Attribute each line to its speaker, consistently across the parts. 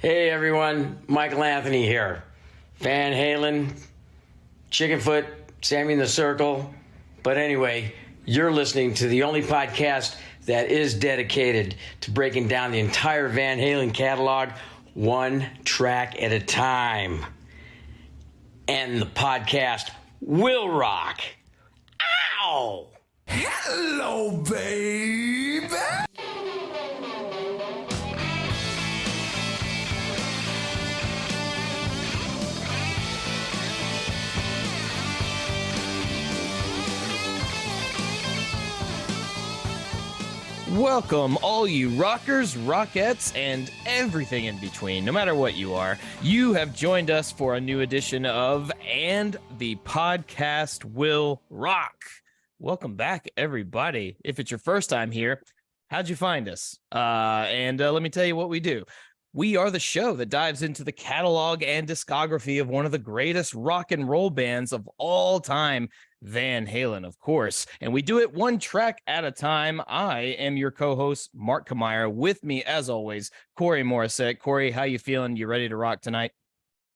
Speaker 1: Hey everyone, Michael Anthony here. Van Halen, Chickenfoot, Sammy in the Circle. But anyway, you're listening to the only podcast that is dedicated to breaking down the entire Van Halen catalog one track at a time. And the podcast will rock. Ow!
Speaker 2: Hello, baby!
Speaker 3: Welcome, all you rockers, rockettes, and everything in between. No matter what you are, you have joined us for a new edition of And the Podcast Will Rock. Welcome back, everybody. If it's your first time here, how'd you find us? Let me tell you what we do. We are the show that dives into the catalog and discography of one of the greatest rock and roll bands of all time, Van Halen, of course. And we do it one track at a time. I am your co-host, Mark Kamire. With me, as always, Corey Morissette. Corey, how you feeling? You ready to rock tonight?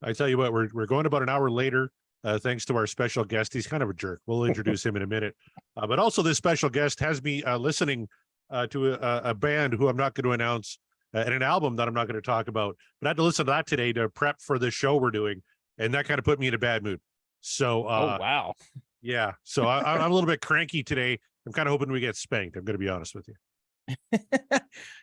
Speaker 4: I tell you what, we're going about an hour later, thanks to our special guest. He's kind of a jerk. We'll introduce him in a minute. But also this special guest has me listening to a band who I'm not going to announce and an album that I'm not going to talk about. But I had to listen to that today to prep for this show we're doing. And that kind of put me in a bad mood. So,
Speaker 3: oh, wow.
Speaker 4: Yeah. So I'm a little bit cranky today. I'm kind of hoping we get spanked. I'm going to be honest with you.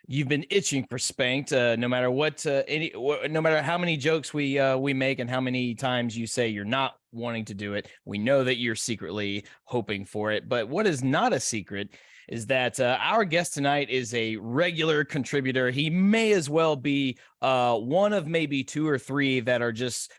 Speaker 3: You've been itching for spanked, no matter what, no matter how many jokes we make and how many times you say you're not wanting to do it. We know that you're secretly hoping for it. But what is not a secret is that our guest tonight is a regular contributor. He may as well be one of maybe two or three that are just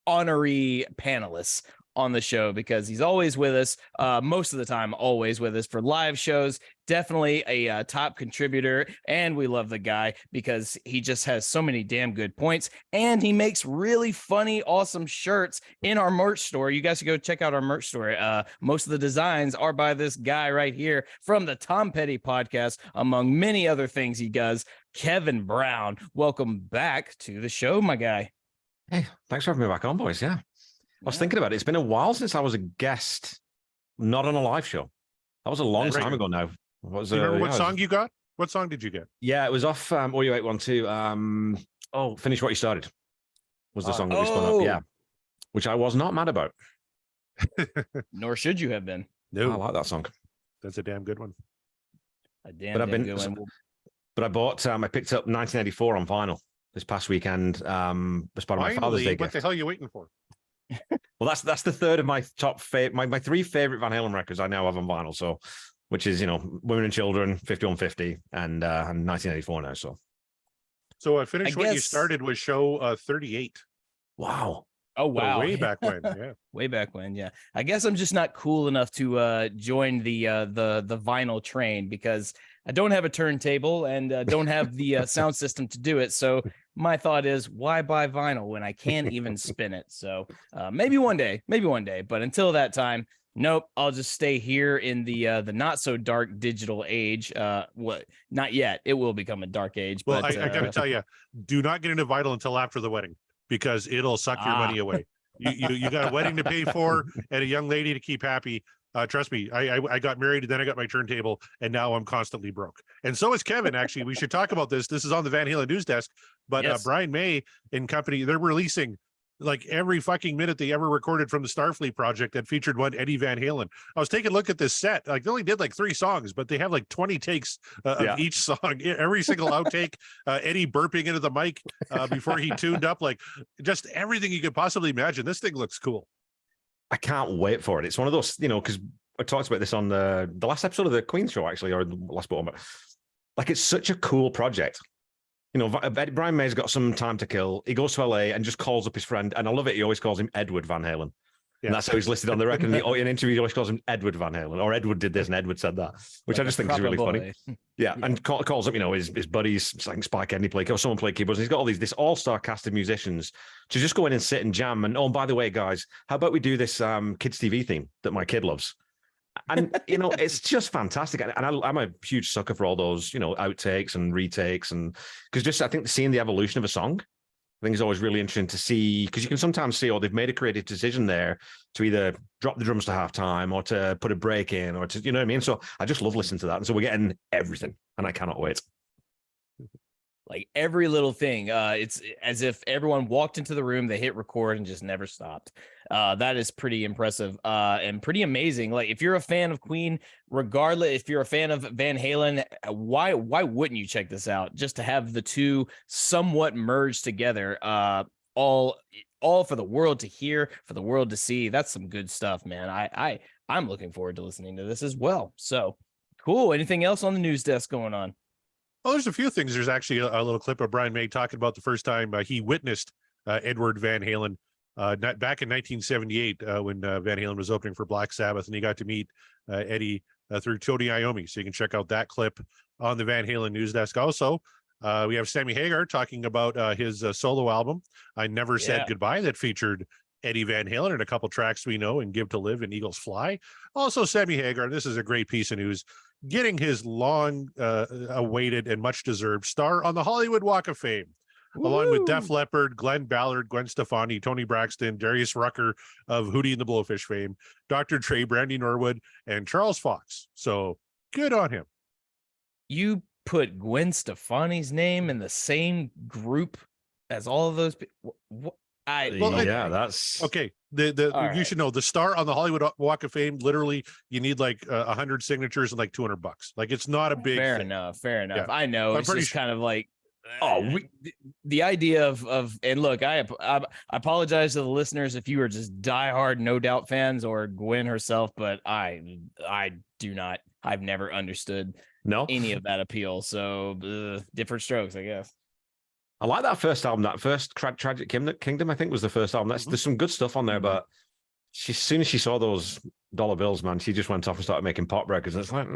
Speaker 3: honorary panelists on the show, because he's always with us, most of the time, always with us for live shows. Definitely a top contributor, and we love the guy because he just has so many damn good points, and he makes really funny, awesome shirts in our merch store. You guys should go check out our merch store. Most of the designs are by this guy right here from the Tom Petty podcast, among many other things he does. Kevin Brown, welcome back to the show, my guy.
Speaker 5: Hey, thanks for having me back on, boys. Yeah. I was thinking about it. It's been a while since I was a guest, not on a live show. That was a long time ago now.
Speaker 4: Do you remember what song you got? What song did you get?
Speaker 5: Yeah, it was off Audio 812. Finish What You Started was the song that we spun up. Yeah, which I was not mad about.
Speaker 3: Nor should you have been.
Speaker 4: No,
Speaker 5: I like that song.
Speaker 4: That's a damn good one.
Speaker 3: Good one.
Speaker 5: But I picked up 1984 on vinyl this past weekend as part of my Father's Day gift.
Speaker 4: What the hell are you waiting for?
Speaker 5: Well, that's the third of my top my three favorite Van Halen records I now have on vinyl. So, which is Women and Children, 5150, and 1984 now.
Speaker 4: So I finished what you started with show 38.
Speaker 5: Wow.
Speaker 3: Oh wow!
Speaker 4: Way back when, yeah.
Speaker 3: Way back when, yeah. I guess I'm just not cool enough to join the vinyl train, because I don't have a turntable and don't have the sound system to do it. So my thought is, why buy vinyl when I can't even spin it? So maybe one day. But until that time, nope. I'll just stay here in the not so dark digital age. Not yet. It will become a dark age.
Speaker 4: Well,
Speaker 3: but
Speaker 4: I got to tell you, do not get into vinyl until after the wedding, because it'll suck your money away. You got a wedding to pay for and a young lady to keep happy. Trust me, I got married, and then I got my turntable, and now I'm constantly broke. And so is Kevin, actually. We should talk about this. This is on the Van Halen news desk, but
Speaker 3: yes.
Speaker 4: Brian May and company, they're releasing like every fucking minute they ever recorded from the Starfleet project that featured one Eddie Van Halen. I was taking a look at this set. Like, they only did like 3 songs, but they have like 20 takes of each song. Every single outtake, Eddie burping into the mic before he tuned up, like just everything you could possibly imagine. This thing looks cool.
Speaker 5: I can't wait for it. It's one of those, because I talked about this on the last episode of the Queen show, actually, or the last one. But like, it's such a cool project. Brian May's got some time to kill. He goes to LA and just calls up his friend, and I love it. He always calls him Edward Van Halen. Yeah. And that's how he's listed on the record. In an interview, he always calls him Edward Van Halen, or Edward did this and Edward said that, which I just think is really funny. Yeah, and calls up, his buddies, like Spike Kenny play, or someone play keyboards. And he's got this all-star cast of musicians to just go in and sit and jam. And by the way, guys, how about we do this kids TV theme that my kid loves? And it's just fantastic. And I'm a huge sucker for all those, outtakes and retakes, and because just I think seeing the evolution of a song, I think is always really interesting to see, because you can sometimes see, they've made a creative decision there to either drop the drums to halftime or to put a break in, or to, you know what I mean? So I just love listening to that. And so we're getting everything, and I cannot wait.
Speaker 3: Like every little thing. It's as if everyone walked into the room, they hit record and just never stopped. That is pretty impressive and pretty amazing. Like if you're a fan of Queen, regardless, if you're a fan of Van Halen, why wouldn't you check this out? Just to have the two somewhat merged together, all for the world to hear, for the world to see. That's some good stuff, man. I'm looking forward to listening to this as well. So cool. Anything else on the news desk going on?
Speaker 4: Well, there's a few things. There's actually a little clip of Brian May talking about the first time he witnessed Edward Van Halen back in 1978 when Van Halen was opening for Black Sabbath, and he got to meet Eddie through Tony Iommi. So you can check out that clip on the Van Halen news desk. Also, we have Sammy Hagar talking about his solo album, I Never Said Goodbye, that featured Eddie Van Halen and a couple tracks we know, and Give to Live and Eagles Fly. Also, Sammy Hagar, this is a great piece of news, getting his long awaited and much deserved star on the Hollywood Walk of Fame, along with Def Leppard, Glenn Ballard, Gwen Stefani, Tony Braxton, Darius Rucker of Hootie and the Blowfish fame, Dr. Dre, Brandy Norwood, and Charles Fox. So good on him.
Speaker 3: You put Gwen Stefani's name in the same group as all of those people?
Speaker 5: That's
Speaker 4: okay. You
Speaker 3: right.
Speaker 4: should know the star on the Hollywood Walk of Fame. Literally, you need like 100 signatures and like $200. Like it's not a big.
Speaker 3: Fair
Speaker 4: thing.
Speaker 3: enough.
Speaker 4: Yeah.
Speaker 3: I know.
Speaker 4: I'm
Speaker 3: It's just
Speaker 4: sure.
Speaker 3: kind of like, the idea of and look, I apologize to the listeners if you are just diehard No Doubt fans or Gwen herself, but I do not. I've never understood any of that appeal. So different strokes, I guess.
Speaker 5: I like that first album, that first Tragic Kingdom, I think was the first album. There's some good stuff on there, but as soon as she saw those dollar bills, man, she just went off and started making pop records. And it's like,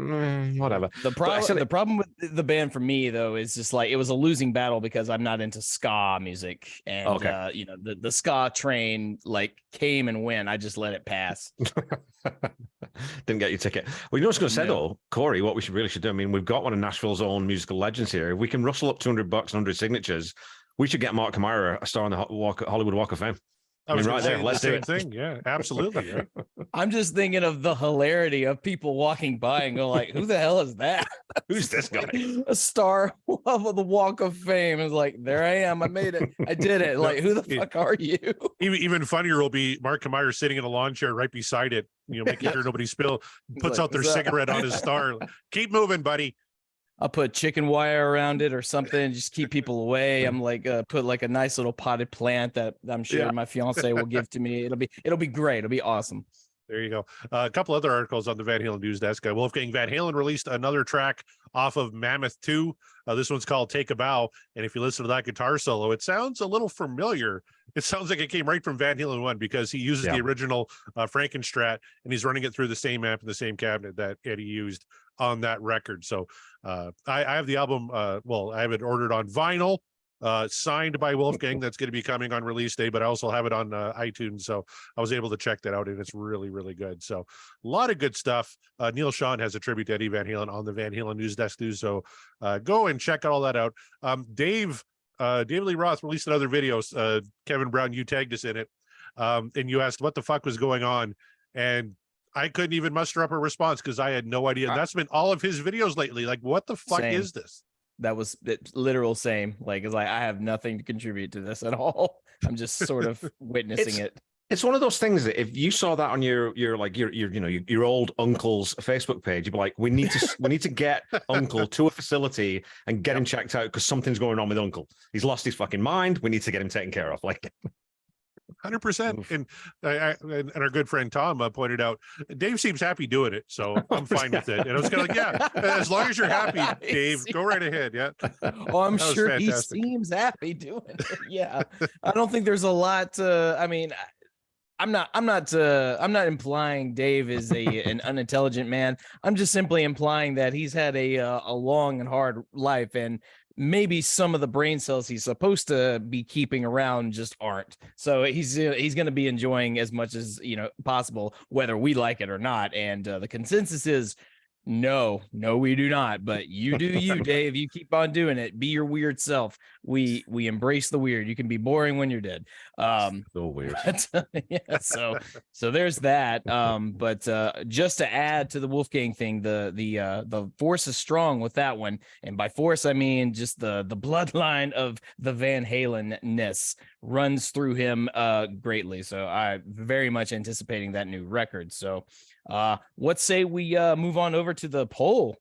Speaker 5: whatever.
Speaker 3: The problem with the band for me, though, is just like it was a losing battle because I'm not into ska music. And, the ska train like came and went. I just let it pass.
Speaker 5: Didn't get your ticket. Well, you know what's going to say, though, Corey, what we really should do? I mean, we've got one of Nashville's own musical legends here. If we can rustle up $200 and 100 signatures, we should get Mark Kamara a star on the Hollywood Walk of Fame.
Speaker 4: I was
Speaker 5: right there. Let's do it.
Speaker 4: Thing. Yeah, absolutely. Right?
Speaker 3: I'm just thinking of the hilarity of people walking by and go like, who the hell is that?
Speaker 5: Who's this guy?
Speaker 3: A star of the Walk of Fame is like, there I am. I made it. I did it. Like, who the fuck are you?
Speaker 4: Even funnier will be Mark Kamara sitting in a lawn chair right beside it, making sure nobody puts out their cigarette on his star. Keep moving, buddy.
Speaker 3: I'll put chicken wire around it or something, just keep people away. I'm like, put like a nice little potted plant that I'm sure my fiance will give to me. It'll be great. It'll be awesome.
Speaker 4: There you go. A couple other articles on the Van Halen news desk. Wolfgang Van Halen released another track off of Mammoth 2. This one's called Take a Bow. And if you listen to that guitar solo, it sounds a little familiar. It sounds like it came right from Van Halen 1 because he uses the original Frankenstrat, and he's running it through the same amp and the same cabinet that Eddie used on that record. So I have the album. I have it ordered on vinyl, signed by Wolfgang. That's going to be coming on release day, but I also have it on iTunes. So I was able to check that out, and it's really, really good. So a lot of good stuff. Neil Sean has a tribute to Eddie Van Halen on the Van Halen news desk too. So go and check all that out. David Lee Roth released another video. Kevin Brown, you tagged us in it, and you asked what the fuck was going on, and I couldn't even muster up a response because I had no idea. And that's been all of his videos lately. Like, what the fuck is this?
Speaker 3: That was literal same. Like, it's like I have nothing to contribute to this at all. I'm just sort of witnessing it.
Speaker 5: It's one of those things that if you saw that on your old uncle's Facebook page, you'd be like, we need to get Uncle to a facility and get him checked out because something's going on with Uncle. He's lost his fucking mind. We need to get him taken care of. Like.
Speaker 4: 100%. And our good friend Tom pointed out, Dave seems happy doing it, so I'm fine with it. And I was kind of like, as long as you're happy, Dave, go right ahead. Yeah.
Speaker 3: Oh, I'm sure he seems happy doing it. Yeah. I don't think there's a lot. I'm not implying Dave is an unintelligent man. I'm just simply implying that he's had a long and hard life, and maybe some of the brain cells he's supposed to be keeping around just aren't. So he's going to be enjoying as much as possible, whether we like it or not. And the consensus is no, we do not. But you do you, Dave. You keep on doing it. Be your weird self. We embrace the weird. You can be boring when you're dead.
Speaker 5: So weird.
Speaker 3: But, yeah, so there's that. But just to add to the Wolfgang thing, the force is strong with that one, and by force I mean just the bloodline of the Van Halen-ness runs through him greatly. So I'm very much anticipating that new record. So what say we move on over to the poll?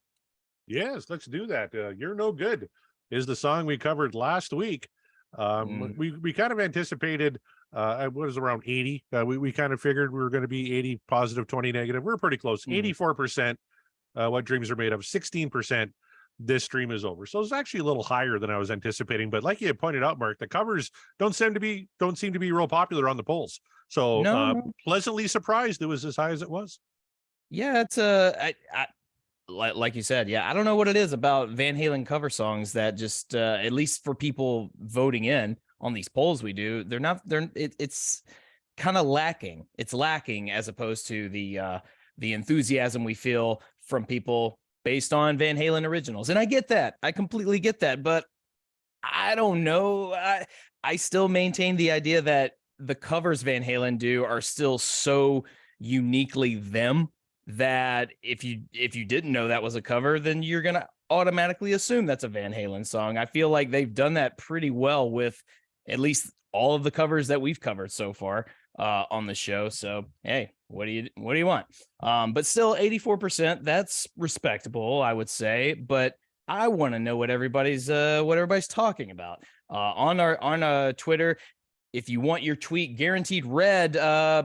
Speaker 4: Yes, let's do that. You're No Good is the song we covered last week. We kind of anticipated what was around 80. We kind of figured we were going to be 80 positive, 20 negative. We're pretty close. 84% what dreams are made of, 16% this dream is over. So it's actually a little higher than I was anticipating. But like you had pointed out, Mark, the covers don't seem to be real popular on the polls. So
Speaker 3: No.
Speaker 4: Pleasantly surprised it was as high as it was.
Speaker 3: Yeah, it's like you said, yeah, I don't know what it is about Van Halen cover songs that just at least for people voting in on these polls we do, it's kind of lacking. It's lacking as opposed to the enthusiasm we feel from people based on Van Halen originals. And I get that. I completely get that, but I don't know. I still maintain the idea that the covers Van Halen do are still so uniquely them that if you didn't know that was a cover, then you're going to automatically assume that's a Van Halen song. I feel like they've done that pretty well with at least all of the covers that we've covered so far on the show. So, hey, what do you want? But still 84%, that's respectable, I would say, but I want to know what everybody's talking about on our Twitter. If you want your tweet guaranteed read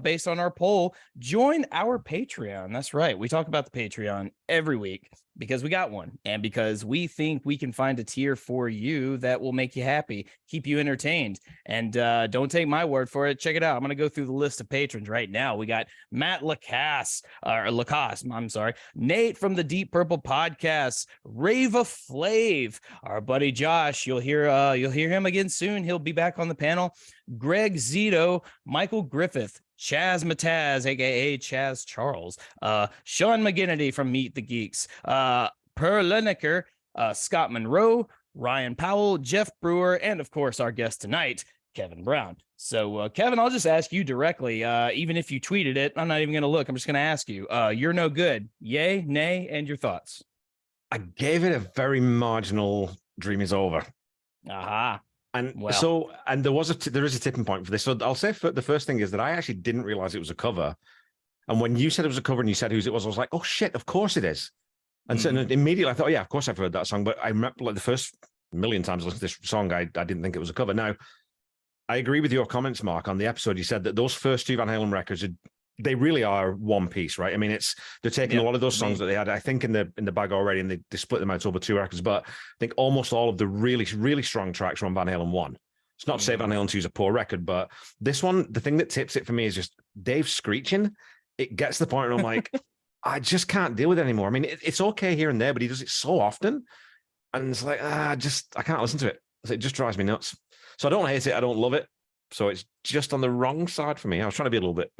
Speaker 3: based on our poll, join our Patreon. That's right. We talk about the Patreon every week because we got one and because we think we can find a tier for you that will make you happy, keep you entertained. And don't take my word for it. Check it out. I'm going to go through the list of patrons right now. We got Matt Lacoste, I'm sorry, Nate from the Deep Purple Podcast, Rava Flav, our buddy Josh. You'll hear him again soon. He'll be back on the panel. Greg Zito, Michael Griffith, Chaz Mataz, aka Chaz Charles, Sean McGinnity from Meet the Geeks, Per Lineker, Scott Monroe, Ryan Powell, Jeff Brewer, and of course our guest tonight, Kevin Brown. So Kevin, I'll just ask you directly, even if you tweeted it, I'm not even going to look. I'm just going to ask you, you're no good. Yay, nay, and your thoughts.
Speaker 5: I gave it a very marginal dream is over.
Speaker 3: Aha.
Speaker 5: And so there is a tipping point for this. So I'll say the first thing is that I actually didn't realize it was a cover. And when you said it was a cover and you said whose it was, I was like, oh shit, of course it is. And so immediately I thought, yeah, of course I've heard that song. But I remember like the first million times I listened to this song, I didn't think it was a cover. Now, I agree with your comments, Mark, on the episode. You said that those first two Van Halen records, they really are one piece, right? I mean, they're taking a lot of those songs that they had, I think, in the bag already, and they split them out over two records. But I think almost all of the really, really strong tracks are on Van Halen 1. It's not to say Van Halen 2 is a poor record, but this one, the thing that tips it for me is just Dave screeching. It gets to the point where I'm like, I just can't deal with it anymore. I mean, it's okay here and there, but he does it so often. And it's like, I can't listen to it. It just drives me nuts. So I don't hate it. I don't love it. So it's just on the wrong side for me. I was trying to be a little bit,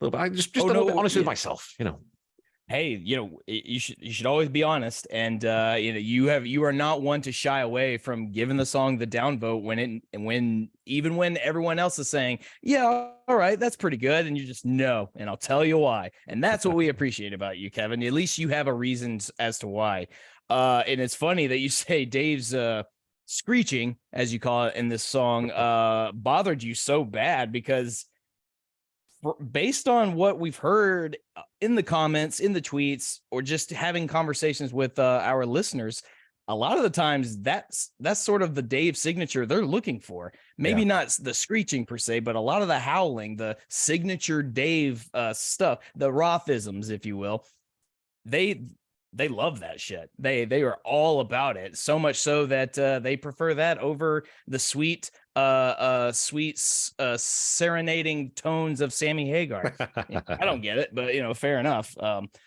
Speaker 5: honest with myself,
Speaker 3: Hey, you should always be honest, and you are not one to shy away from giving the song the downvote when everyone else is saying, yeah, all right, that's pretty good, and you just no, and I'll tell you why, and that's what we appreciate about you, Kevin. At least you have a reason as to why. And it's funny that you say Dave's screeching, as you call it in this song, bothered you so bad because based on what we've heard in the comments, in the tweets, or just having conversations with our listeners, a lot of the times that's sort of the Dave signature they're looking for. Maybe not the screeching per se, but a lot of the howling, the signature Dave stuff, the Rothisms, if you will. they love that shit. They are all about it, so much so that they prefer that over the sweet serenading tones of Sammy Hagar. I don't get it, but fair enough.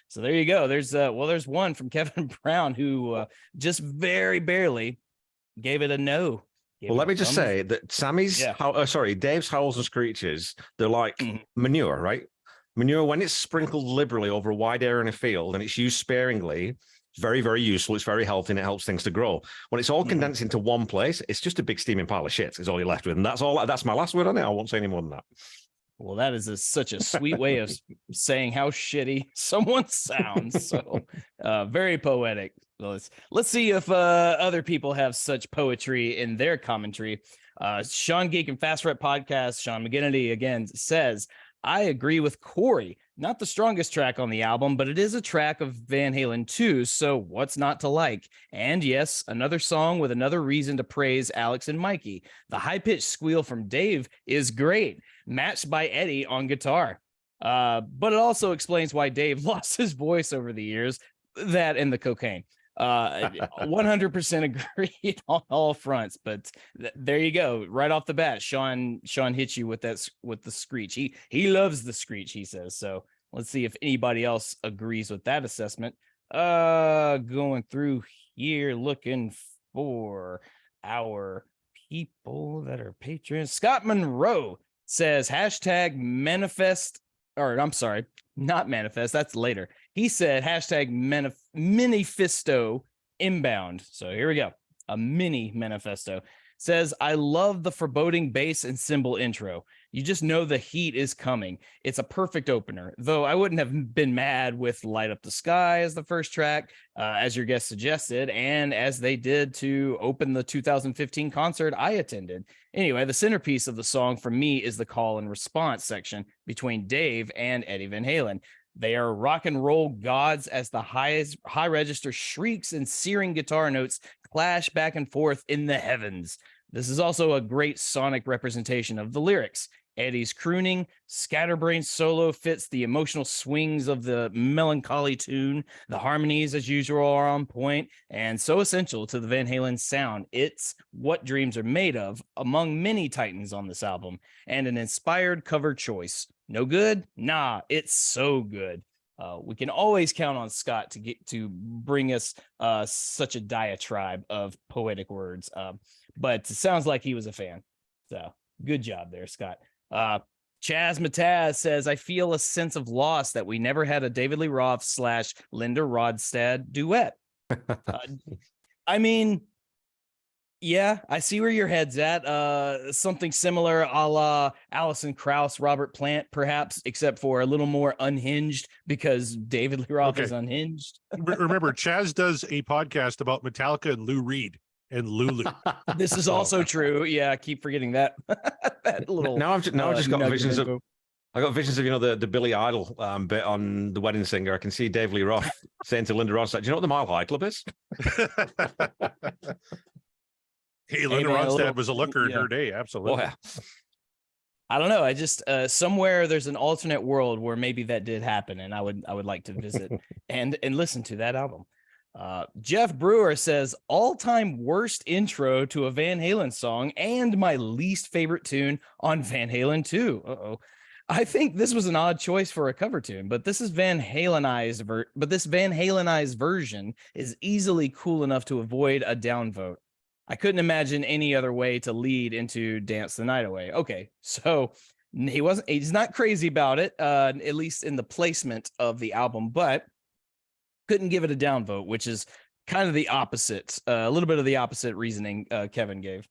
Speaker 3: So there you go. There's one from Kevin Brown who just very barely gave it a no.
Speaker 5: Well, let me just say that Dave's howls and screeches, they're like manure, right? Manure, when it's sprinkled liberally over a wide area in a field and it's used sparingly, it's very, very useful. It's very healthy and it helps things to grow. When it's all condensed into one place, it's just a big steaming pile of shit is all you're left with. And that's all. That's my last word on it. I won't say any more than that.
Speaker 3: Well, that is such a sweet way of saying how shitty someone sounds. So very poetic. Let's see if other people have such poetry in their commentary. Sean Geek and Fast Rep Podcast, Sean McGinnity again says, I agree with Corey. Not the strongest track on the album, but it is a track of Van Halen 2, so what's not to like? And yes, another song with another reason to praise Alex and Mikey. The high-pitched squeal from Dave is great, matched by Eddie on guitar. But it also explains why Dave lost his voice over the years, that and the cocaine. 100% agreed on all fronts, but there you go. Right off the bat, Sean hits you with the screech. He loves the screech, he says. So let's see if anybody else agrees with that assessment. Going through here, looking for our people that are patrons. Scott Monroe says hashtag manifest, or I'm sorry, not manifest. That's later. He said hashtag manifesto inbound. So here we go. A mini manifesto says, I love the foreboding bass and cymbal intro. You just know the heat is coming. It's a perfect opener, though I wouldn't have been mad with Light Up the Sky as the first track, as your guest suggested, and as they did to open the 2015 concert I attended. Anyway, the centerpiece of the song for me is the call and response section between Dave and Eddie Van Halen. They are rock and roll gods as the high register shrieks and searing guitar notes clash back and forth in the heavens. This is also a great sonic representation of the lyrics. Eddie's crooning, scatterbrained solo fits the emotional swings of the melancholy tune. The harmonies, as usual, are on point and so essential to the Van Halen sound. It's what dreams are made of among many titans on this album, and an inspired cover choice. No good? Nah, it's so good. We can always count on Scott to bring us such a diatribe of poetic words. But it sounds like he was a fan. So good job there, Scott. Chaz Mataz says, I feel a sense of loss that we never had a David Lee Roth / Linda Ronstadt duet. I mean, yeah, I see where your head's at. Something similar a la Alison Krauss, Robert Plant, perhaps, except for a little more unhinged because David Lee Roth is unhinged.
Speaker 4: Remember, Chaz does a podcast about Metallica and Lou Reed and Lulu.
Speaker 3: This is also true. Yeah, I keep forgetting that. That little.
Speaker 5: Now I've just got visions of. I got visions of the Billy Idol bit on The Wedding Singer. I can see Dave Lee Roth saying to Linda Ronstadt, "Do you know what the Mile High Club is?"
Speaker 4: Hey, Linda Ronstadt was a looker in her day. Absolutely.
Speaker 5: Oh, yeah.
Speaker 3: I don't know. I just somewhere there's an alternate world where maybe that did happen, and I would like to visit and listen to that album. Jeff Brewer says all-time worst intro to a Van Halen song and my least favorite tune on Van Halen 2. I think this was an odd choice for a cover tune, but this Van Halenized version is easily cool enough to avoid a downvote. I couldn't imagine any other way to lead into Dance the Night Away. Okay, so he's not crazy about it, at least in the placement of the album, but couldn't give it a downvote, which is kind of the opposite, a little bit of the opposite reasoning Kevin gave.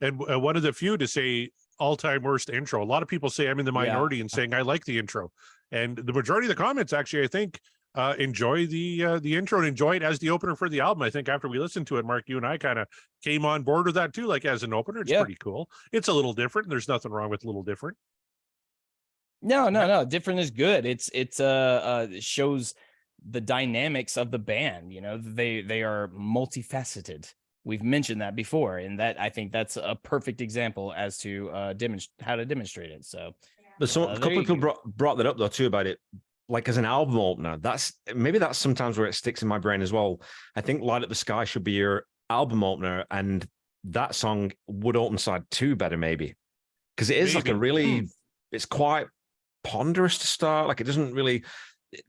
Speaker 4: And one of the few to say all-time worst intro. A lot of people say I'm in the minority in saying I like the intro. And the majority of the comments, actually, I think, enjoy the intro and enjoy it as the opener for the album. I think after we listened to it, Mark, you and I kind of came on board with that too. Like as an opener, it's pretty cool. It's a little different. There's nothing wrong with a little different.
Speaker 3: No. Different is good. It shows the dynamics of the band. You know, they are multifaceted. We've mentioned that before, and that I think that's a perfect example as to how to demonstrate it. So,
Speaker 5: but a couple of people brought that up though too about it like as an album opener, that's sometimes where it sticks in my brain as well. I think Light Up the Sky should be your album opener, and that song would open side 2 better, maybe. Because it is like a really, it's quite ponderous to start. Like it doesn't really,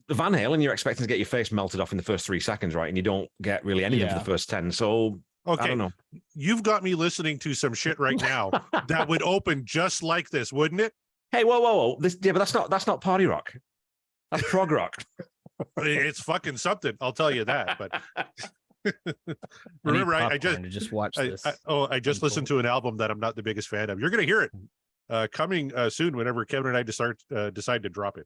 Speaker 5: Van Halen, you're expecting to get your face melted off in the first 3 seconds, right? And you don't get really anything for the first 10. So
Speaker 4: okay,
Speaker 5: I don't know.
Speaker 4: You've got me listening to some shit right now that would open just like this, wouldn't it?
Speaker 5: Hey, whoa. But that's not party rock. That's prog rock.
Speaker 4: It's fucking something. I'll tell you that. But remember, I
Speaker 3: just watched this.
Speaker 4: I just listened to an album that I'm not the biggest fan of. You're going to hear it coming soon whenever Kevin and I decide to drop it.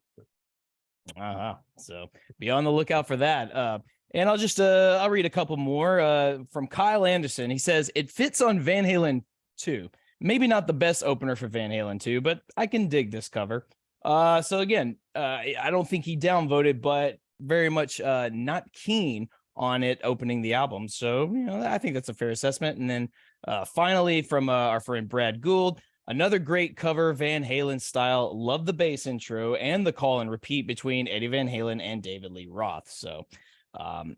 Speaker 3: So be on the lookout for that. And I'll read a couple more from Kyle Anderson. He says it fits on Van Halen 2. Maybe not the best opener for Van Halen 2, but I can dig this cover. So again, I don't think he downvoted, but very much not keen on it opening the album. So, I think that's a fair assessment. And then finally from our friend Brad Gould, another great cover, Van Halen style. Love the bass intro and the call and repeat between Eddie Van Halen and David Lee Roth. So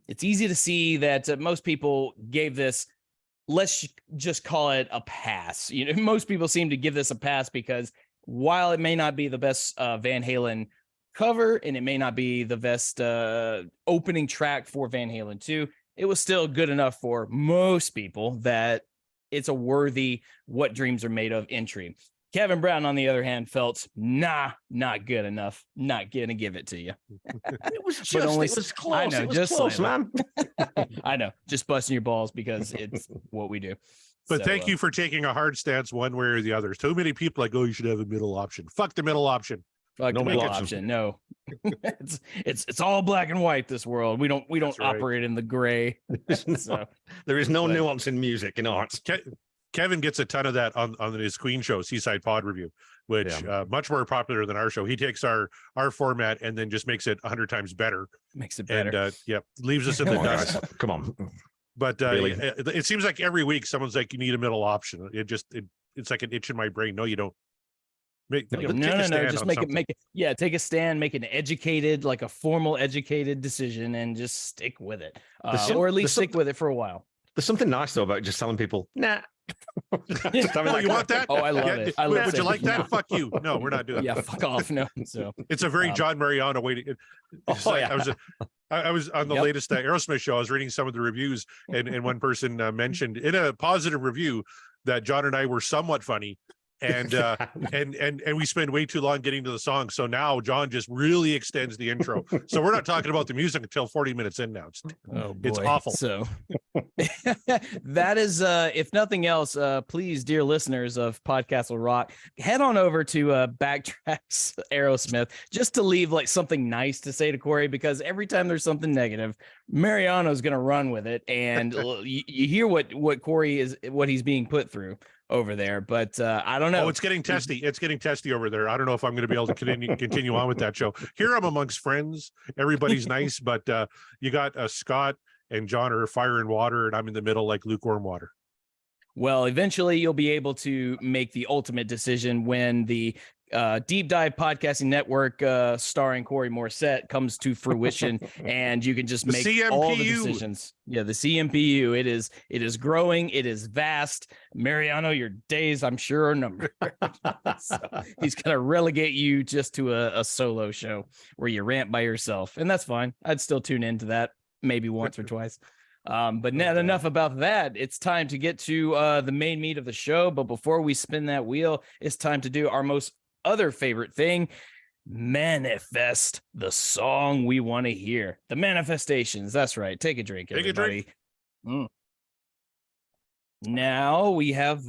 Speaker 3: it's easy to see that most people gave this, let's just call it a pass. Most people seem to give this a pass because while it may not be the best Van Halen cover and it may not be the best opening track for Van Halen 2, it was still good enough for most people that it's a worthy What Dreams Are Made Of entry. Kevin Brown, on the other hand, felt, not good enough. Not going to give it to you.
Speaker 5: It was close. I know, just close, man.
Speaker 3: I know, just busting your balls because it's what we do.
Speaker 4: But thank you for taking a hard stance one way or the other. Too many people like, oh, you should have a middle option. Fuck the middle option.
Speaker 3: Fuck the middle option. No, it's all black and white. This world. We don't operate in the gray.
Speaker 5: There is no nuance in music and art.
Speaker 4: Kevin gets a ton of that on his Queen show, Seaside Pod Review, which much more popular than our show. He takes our format and then just makes it 100 times better.
Speaker 3: Makes it better.
Speaker 4: And leaves us in the dust.
Speaker 5: Come on.
Speaker 4: But really? It seems like every week someone's like, you need a middle option. It's like an itch in my brain. No, you don't.
Speaker 3: No. Just make it. Yeah, take a stand, make an educated, like a formal educated decision, and just stick with it, or at least stick with it for a while.
Speaker 5: There's something nice though about just telling people, nah.
Speaker 4: You want that?
Speaker 3: Oh, I love it.
Speaker 4: Would you like that? Fuck you. No, we're not doing
Speaker 3: that. Yeah, fuck off. No. So
Speaker 4: it's a very John Mariano way to. I was on the latest Aerosmith show. I was reading some of the reviews, and one person mentioned in a positive review that John and I were somewhat funny. And we spend way too long getting to the song. So now John just really extends the intro. So we're not talking about the music until 40 minutes in now. It's awful.
Speaker 3: So that is, if nothing else, please, dear listeners of Podcastle Rock, head on over to Backtracks Aerosmith just to leave like something nice to say to Corey, because every time there's something negative, Mariano's going to run with it. And you hear what Corey is, what he's being put through over there, but I don't know.
Speaker 4: Oh, it's getting testy. It's getting testy over there. I don't know if I'm going to be able to continue on with that show. Here I'm amongst friends. Everybody's nice, but you got Scott and John are fire and water, and I'm in the middle like lukewarm water.
Speaker 3: Well, eventually you'll be able to make the ultimate decision when the Deep Dive Podcasting Network starring Corey Morissette comes to fruition, and you can just make all the decisions. Yeah, the CMPU. It is growing. It is vast. Mariano, your days, I'm sure, are numbered. So he's gonna relegate you just to a solo show where you rant by yourself, and that's fine. I'd still tune into that maybe once or twice. But not enough about that. It's time to get to the main meat of the show. But before we spin that wheel, it's time to do our most other favorite thing, manifest the song we want to hear. The manifestations. That's right. Take a drink, everybody. Now we have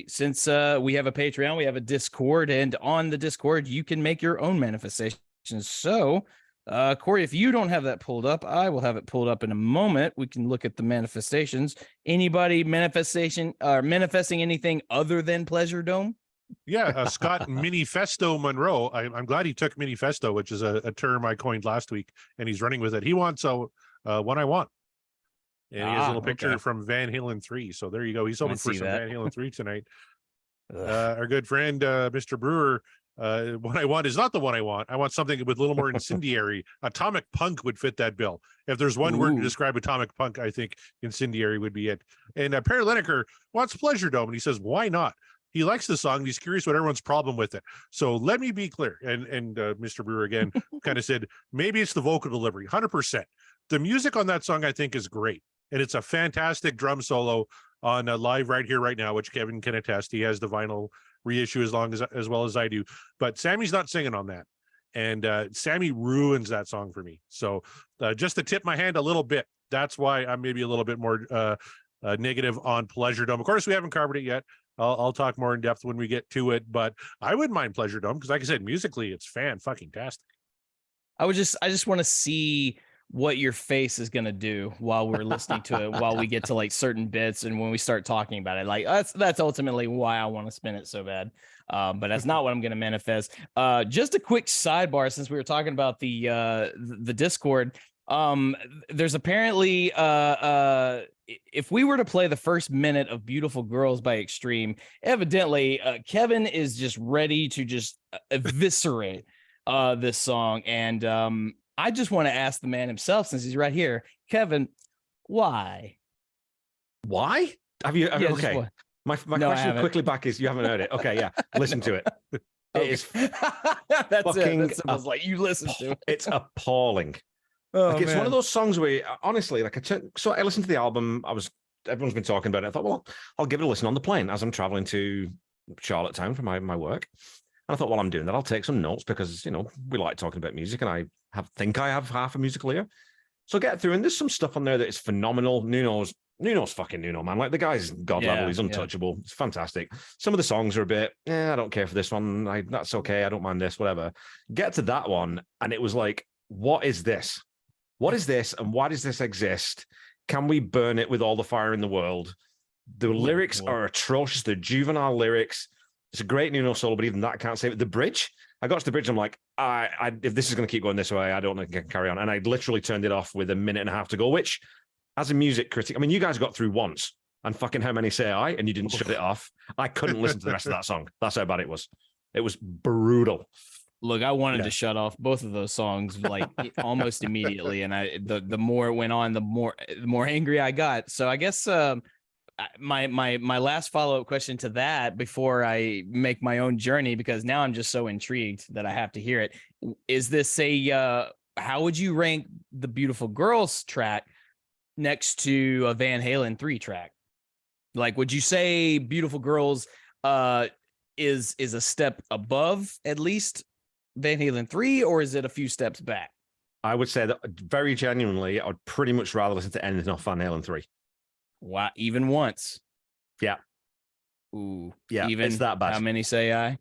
Speaker 3: since we have a Patreon, we have a Discord, and on the Discord you can make your own manifestations. So Corey, if you don't have that pulled up, I will have it pulled up in a moment. We can look at the manifestations. Anybody manifesting anything other than Pleasure Dome?
Speaker 4: Yeah, Scott Minifesto Monroe. I'm glad he took Minifesto, which is a term I coined last week, and he's running with it. He wants one I want. And he has a little picture from Van Halen 3. So there you go. He's hoping for some Van Halen 3 tonight. Our good friend, Mr. Brewer, What I want is not the one I want. I want something with a little more incendiary. Atomic Punk would fit that bill. If there's one word to
Speaker 3: Ooh.
Speaker 4: describe Atomic Punk, I think incendiary would be it. And Perry Lineker wants Pleasure Dome, and he says, why not? He likes the song, and he's curious what everyone's problem with it. So let me be clear. And Mr. Brewer again kind of said, maybe it's the vocal delivery, 100%. The music on that song, I think, is great. And it's a fantastic drum solo on Live Right Here, Right Now, which Kevin can attest. He has the vinyl reissue as well as I do. But Sammy's not singing on that. And Sammy ruins that song for me. So just to tip my hand a little bit, that's why I'm maybe a little bit more negative on Pleasure Dome. Of course, we haven't covered it yet. I'll talk more in depth when we get to it, but I wouldn't mind Pleasure Dome because, like I said, musically, it's fan-fucking-tastic.
Speaker 3: I just want to see what your face is going to do while we're listening to it, while we get to like certain bits and when we start talking about it. Like that's ultimately why I want to spin it so bad. But that's not what I'm going to manifest. Just a quick sidebar, since we were talking about the Discord. There's apparently if we were to play the first minute of Beautiful Girls by Extreme, evidently Kevin is just ready to just eviscerate this song. And I just want to ask the man himself, since he's right here. Kevin, why?
Speaker 5: Have you
Speaker 3: Yeah,
Speaker 5: okay? My
Speaker 3: No, I
Speaker 5: question
Speaker 3: haven't.
Speaker 5: quickly back is, you haven't heard it. Okay, yeah. Listen to it. It is
Speaker 3: That's
Speaker 5: fucking
Speaker 3: it. That's was like you listen to it.
Speaker 5: it's appalling.
Speaker 3: Oh,
Speaker 5: Like, it's one
Speaker 3: man.
Speaker 5: of those songs where honestly, like so I listened to the album. Everyone's been talking about it. I thought, well, I'll give it a listen on the plane as I'm traveling to Charlottetown for my work. And I thought, while I'm doing that, I'll take some notes because, we like talking about music and I think I have half a musical ear. So get through, and there's some stuff on there that is phenomenal. Nuno's fucking Nuno, man. Like, the guy's god level. He's untouchable. It's fantastic. Some of the songs are a bit, I don't care for this one. That's okay. I don't mind this, whatever. Get to that one, and it was like, what is this? What is this? And why does this exist? Can we burn it with all the fire in the world? The lyrics are atrocious. They're juvenile lyrics. It's a great Nuno solo, but even that can't save it. The bridge, I got to the bridge. I'm like, if this is going to keep going this way, I don't think I can carry on. And I literally turned it off with a minute and a half to go, which, as a music critic, I mean, you guys got through once, and fucking how many say I, and you didn't shut it off. I couldn't listen to the rest of that song. That's how bad it was. It was brutal.
Speaker 3: Look, I wanted to shut off both of those songs like almost immediately, and the more it went on, the more angry I got. So I guess my last follow-up question to that before I make my own journey, because now I'm just so intrigued that I have to hear it. Is this how would you rank the Beautiful Girls track next to a Van Halen 3 track? Like, would you say Beautiful Girls is a step above at least Van Halen 3, or is it a few steps back?
Speaker 5: I would say that very genuinely, I would pretty much rather listen to anything off Van Halen 3.
Speaker 3: Wow, even once?
Speaker 5: Yeah.
Speaker 3: Ooh,
Speaker 5: Yeah,
Speaker 3: even
Speaker 5: it's that bad.
Speaker 3: How many say I?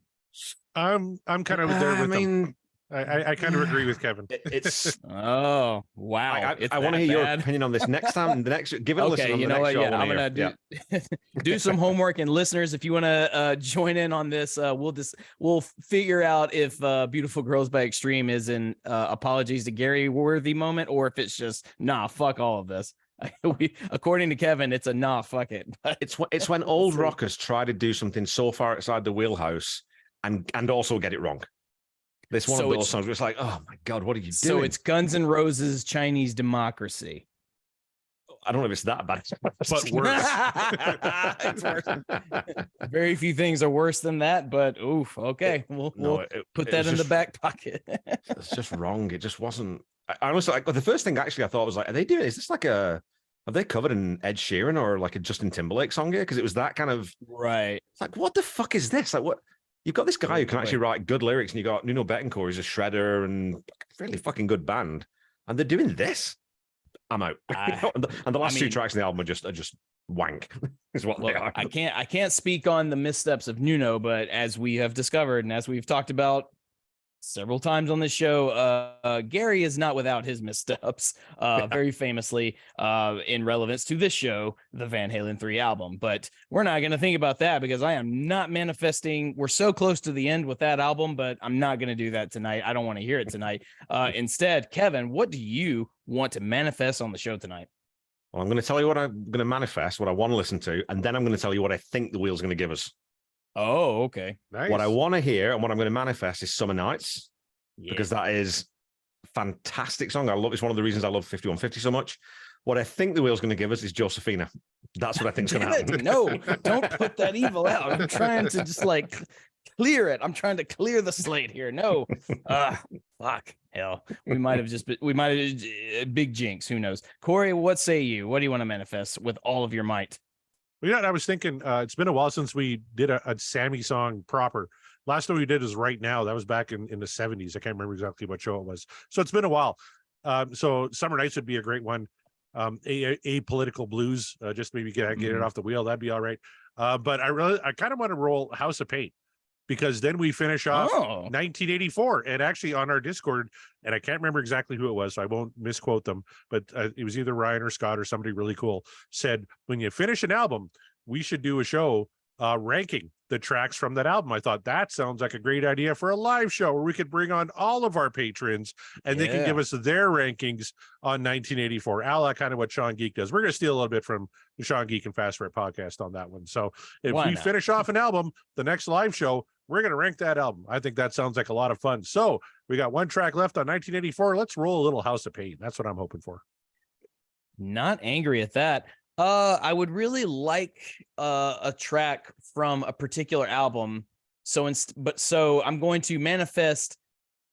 Speaker 4: I'm kind of there with them. I kind of agree with Kevin.
Speaker 5: It's
Speaker 3: Oh, wow.
Speaker 5: I want to hear your opinion on this next time. Give it a listen.
Speaker 3: Okay,
Speaker 5: On
Speaker 3: you
Speaker 5: the
Speaker 3: know
Speaker 5: next
Speaker 3: what?
Speaker 5: show.
Speaker 3: Yeah, I'm gonna do some homework. And listeners, if you want to join in on this, we'll figure out if "Beautiful Girls" by Extreme is an apologies to Gary worthy moment, or if it's just fuck all of this. According to Kevin, it's a fuck it.
Speaker 5: It's when old rockers try to do something so far outside the wheelhouse and also get it wrong. This one of those songs where it's like, oh my God, what are you doing?
Speaker 3: So it's Guns N' Roses' Chinese Democracy.
Speaker 5: I don't know if it's that bad,
Speaker 4: But worse.
Speaker 3: It's worse. Very few things are worse than that, but oof. Okay, we'll put that in the back pocket.
Speaker 5: It's just wrong. It just wasn't. I honestly, like, the first thing actually I thought was like, are they doing? Is this like have they covered an Ed Sheeran or like a Justin Timberlake song here? Because it was that kind of
Speaker 3: right.
Speaker 5: It's like, what the fuck is this? Like, what? You've got this guy who can actually write good lyrics, and you got Nuno Bettencourt, who's a shredder and really fucking good band, and they're doing this. I'm out. And the last two tracks in the album are just wank. Is what they are.
Speaker 3: I can't speak on the missteps of Nuno, but as we have discovered and as we've talked about several times on this show, Gary is not without his missteps, very famously in relevance to this show, the Van Halen 3 album. But we're not going to think about that because I am not manifesting. We're so close to the end with that album, but I'm not going to do that tonight. I don't want to hear it tonight. Instead, Kevin, what do you want to manifest on the show tonight?
Speaker 5: Well, I'm going to tell you what I'm going to manifest, what I want to listen to, and then I'm going to tell you what I think the wheel's going to give us.
Speaker 3: Oh, okay.
Speaker 4: Nice.
Speaker 5: What I want to hear and what I'm going to manifest is Summer Nights, because that is fantastic song. I love. It's one of the reasons I love 5150 so much. What I think the wheel's going to give us is Josephina. That's what I think is going to
Speaker 3: Damn it,
Speaker 5: happen.
Speaker 3: no, don't put that evil out. I'm trying to just like clear it. I'm trying to clear the slate here. No, fuck, hell. We might have big jinx. Who knows? Corey, what say you? What do you want to manifest with all of your might?
Speaker 4: Well, I was thinking it's been a while since we did a Sammy song proper. Last one we did is Right Now. That was back in the 70s. I can't remember exactly what show it was. So it's been a while. So Summer Nights would be a great one. A political blues, just maybe get it off the wheel. That'd be all right. But I kind of want to roll House of Pain, because then we finish off 1984. And actually on our Discord, and I can't remember exactly who it was, so I won't misquote them, but it was either Ryan or Scott or somebody really cool said, when you finish an album, we should do a show ranking the tracks from that album. I thought that sounds like a great idea for a live show where we could bring on all of our patrons and they can give us their rankings on 1984, a la kind of what Sean Geek does. We're going to steal a little bit from the Sean Geek and Fast Rap podcast on that one. So if we finish off an album, the next live show, we're going to rank that album. I think that sounds like a lot of fun. So we got one track left on 1984. Let's roll a little House of Pain. That's what I'm hoping for.
Speaker 3: Not angry at that. I would really like a track from a particular album. So I'm going to manifest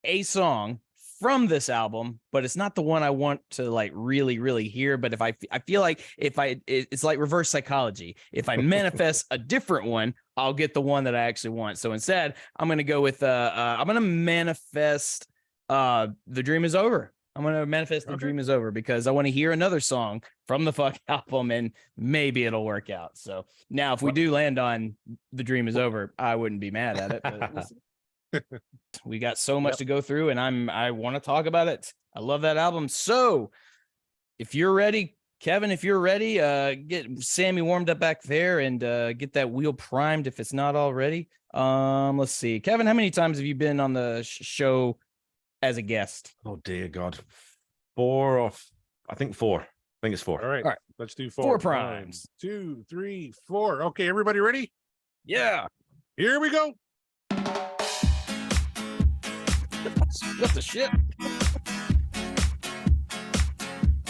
Speaker 3: a song from this album, but it's not the one I want to like really, really hear. But if I feel like it's like reverse psychology. If I manifest a different one, I'll get the one that I actually want. So instead, I'm going to go with I'm going to manifest The Dream Is Over. I'm going to manifest The Dream Is Over because I want to hear another song from the fuck album and maybe it'll work out. So now if we do land on The Dream Is Over, I wouldn't be mad at it. But we got so much to go through and I want to talk about it. I love that album. So if you're ready, Kevin, if you're ready, get Sammy warmed up back there and get that wheel primed if it's not already. Let's see. Kevin, how many times have you been on the show as a guest?
Speaker 5: Oh dear God. 4 or I think 4. I think it's 4.
Speaker 4: All right. Let's do 4.
Speaker 3: 4 primes.
Speaker 4: 1, 2, 3, 4. Okay, everybody ready?
Speaker 3: Yeah.
Speaker 4: Here we go.
Speaker 3: What the shit?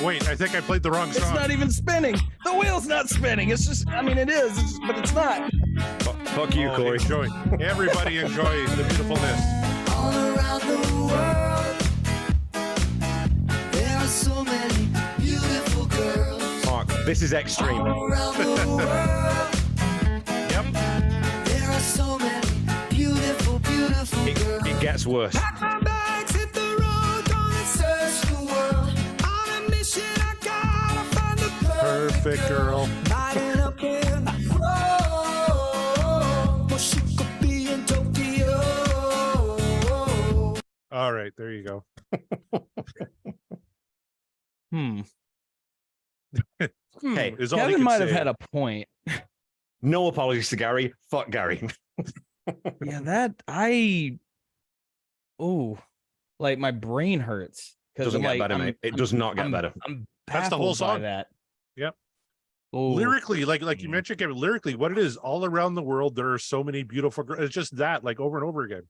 Speaker 4: Wait, I think I played the wrong song.
Speaker 3: It's not even spinning. The wheel's not spinning. It's just, I mean, it is, but it's not.
Speaker 5: Fuck you, Corey.
Speaker 4: Enjoy. Everybody enjoy the beautifulness.
Speaker 2: All around the world, there are so many beautiful girls.
Speaker 5: Fuck, this is extreme.
Speaker 2: All around the world,
Speaker 4: Yep.
Speaker 2: there are so many beautiful girls.
Speaker 5: It gets worse.
Speaker 2: Pack my bags, hit the road, gonna search the world. On a mission, I gotta find the
Speaker 4: Perfect girl.
Speaker 2: lighting up in the road. Well, she could be in Tokyo.
Speaker 4: All right, there you go.
Speaker 5: Hey,
Speaker 4: Is all he
Speaker 3: Kevin
Speaker 4: could
Speaker 3: might have
Speaker 4: say.
Speaker 3: had a point.
Speaker 5: no apologies to Gary. Fuck Gary.
Speaker 3: Yeah, like my brain hurts.
Speaker 5: Doesn't get better, mate. It does not get better.
Speaker 3: I'm
Speaker 4: That's the whole
Speaker 3: baffled by
Speaker 4: song.
Speaker 3: that.
Speaker 4: Yep.
Speaker 3: Oh,
Speaker 4: Lyrically, like you mentioned, Kevin, lyrically, what it is, all around the world, there are so many beautiful girls. It's just that, like over and over again.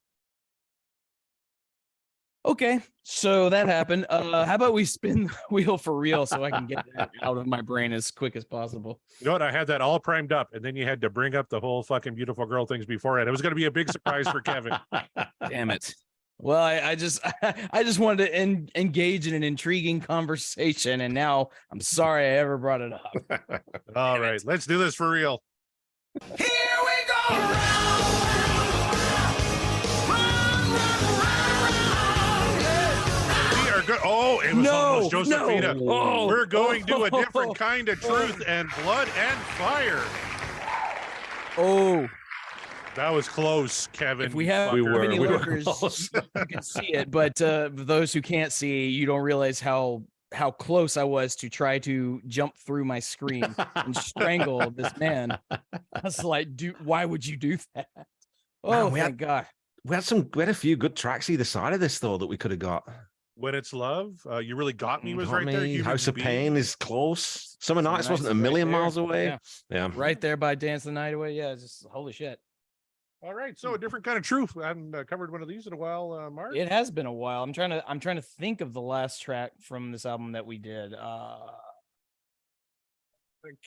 Speaker 3: okay, so that happened. How about we spin the wheel for real so I can get that out of my brain as quick as possible?
Speaker 4: You know what? I had that all primed up, and then you had to bring up the whole fucking beautiful girl things beforehand. It was going to be a big surprise for Kevin.
Speaker 3: Damn it. Well, I just wanted to engage in an intriguing conversation, and now I'm sorry I ever brought it up.
Speaker 4: All right, let's do this for real.
Speaker 2: Here we go.
Speaker 4: We are good. Oh, it was almost Josephina.
Speaker 3: no.
Speaker 4: Oh, we're going to a different kind of truth and blood and fire.
Speaker 3: Oh,
Speaker 4: That was close, Kevin.
Speaker 3: if we have
Speaker 5: We were-
Speaker 3: any
Speaker 5: we were
Speaker 3: lookers,
Speaker 5: close.
Speaker 3: you can see it, but those who can't see, you don't realize how close I was to try to jump through my screen and strangle this man. I was like, why would you do that? Oh,
Speaker 5: Man,
Speaker 3: thank God.
Speaker 5: We had a few good tracks either side of this though that we could have got.
Speaker 4: When It's Love, You Really Got Me was
Speaker 5: Got
Speaker 4: right there.
Speaker 5: Me,
Speaker 4: Human
Speaker 5: House of
Speaker 4: Being.
Speaker 5: Pain is close. Summer Nights
Speaker 3: Nights
Speaker 5: wasn't a
Speaker 3: is right
Speaker 5: million
Speaker 3: there.
Speaker 5: miles away.
Speaker 3: Yeah.
Speaker 5: Yeah.
Speaker 3: Right there by Dance the Night Away. Yeah, it's just holy shit.
Speaker 4: All right, so a different kind of truth. I haven't covered one of these in a while, Mark.
Speaker 3: It has been a while. I'm trying to think of the last track from this album that we did. I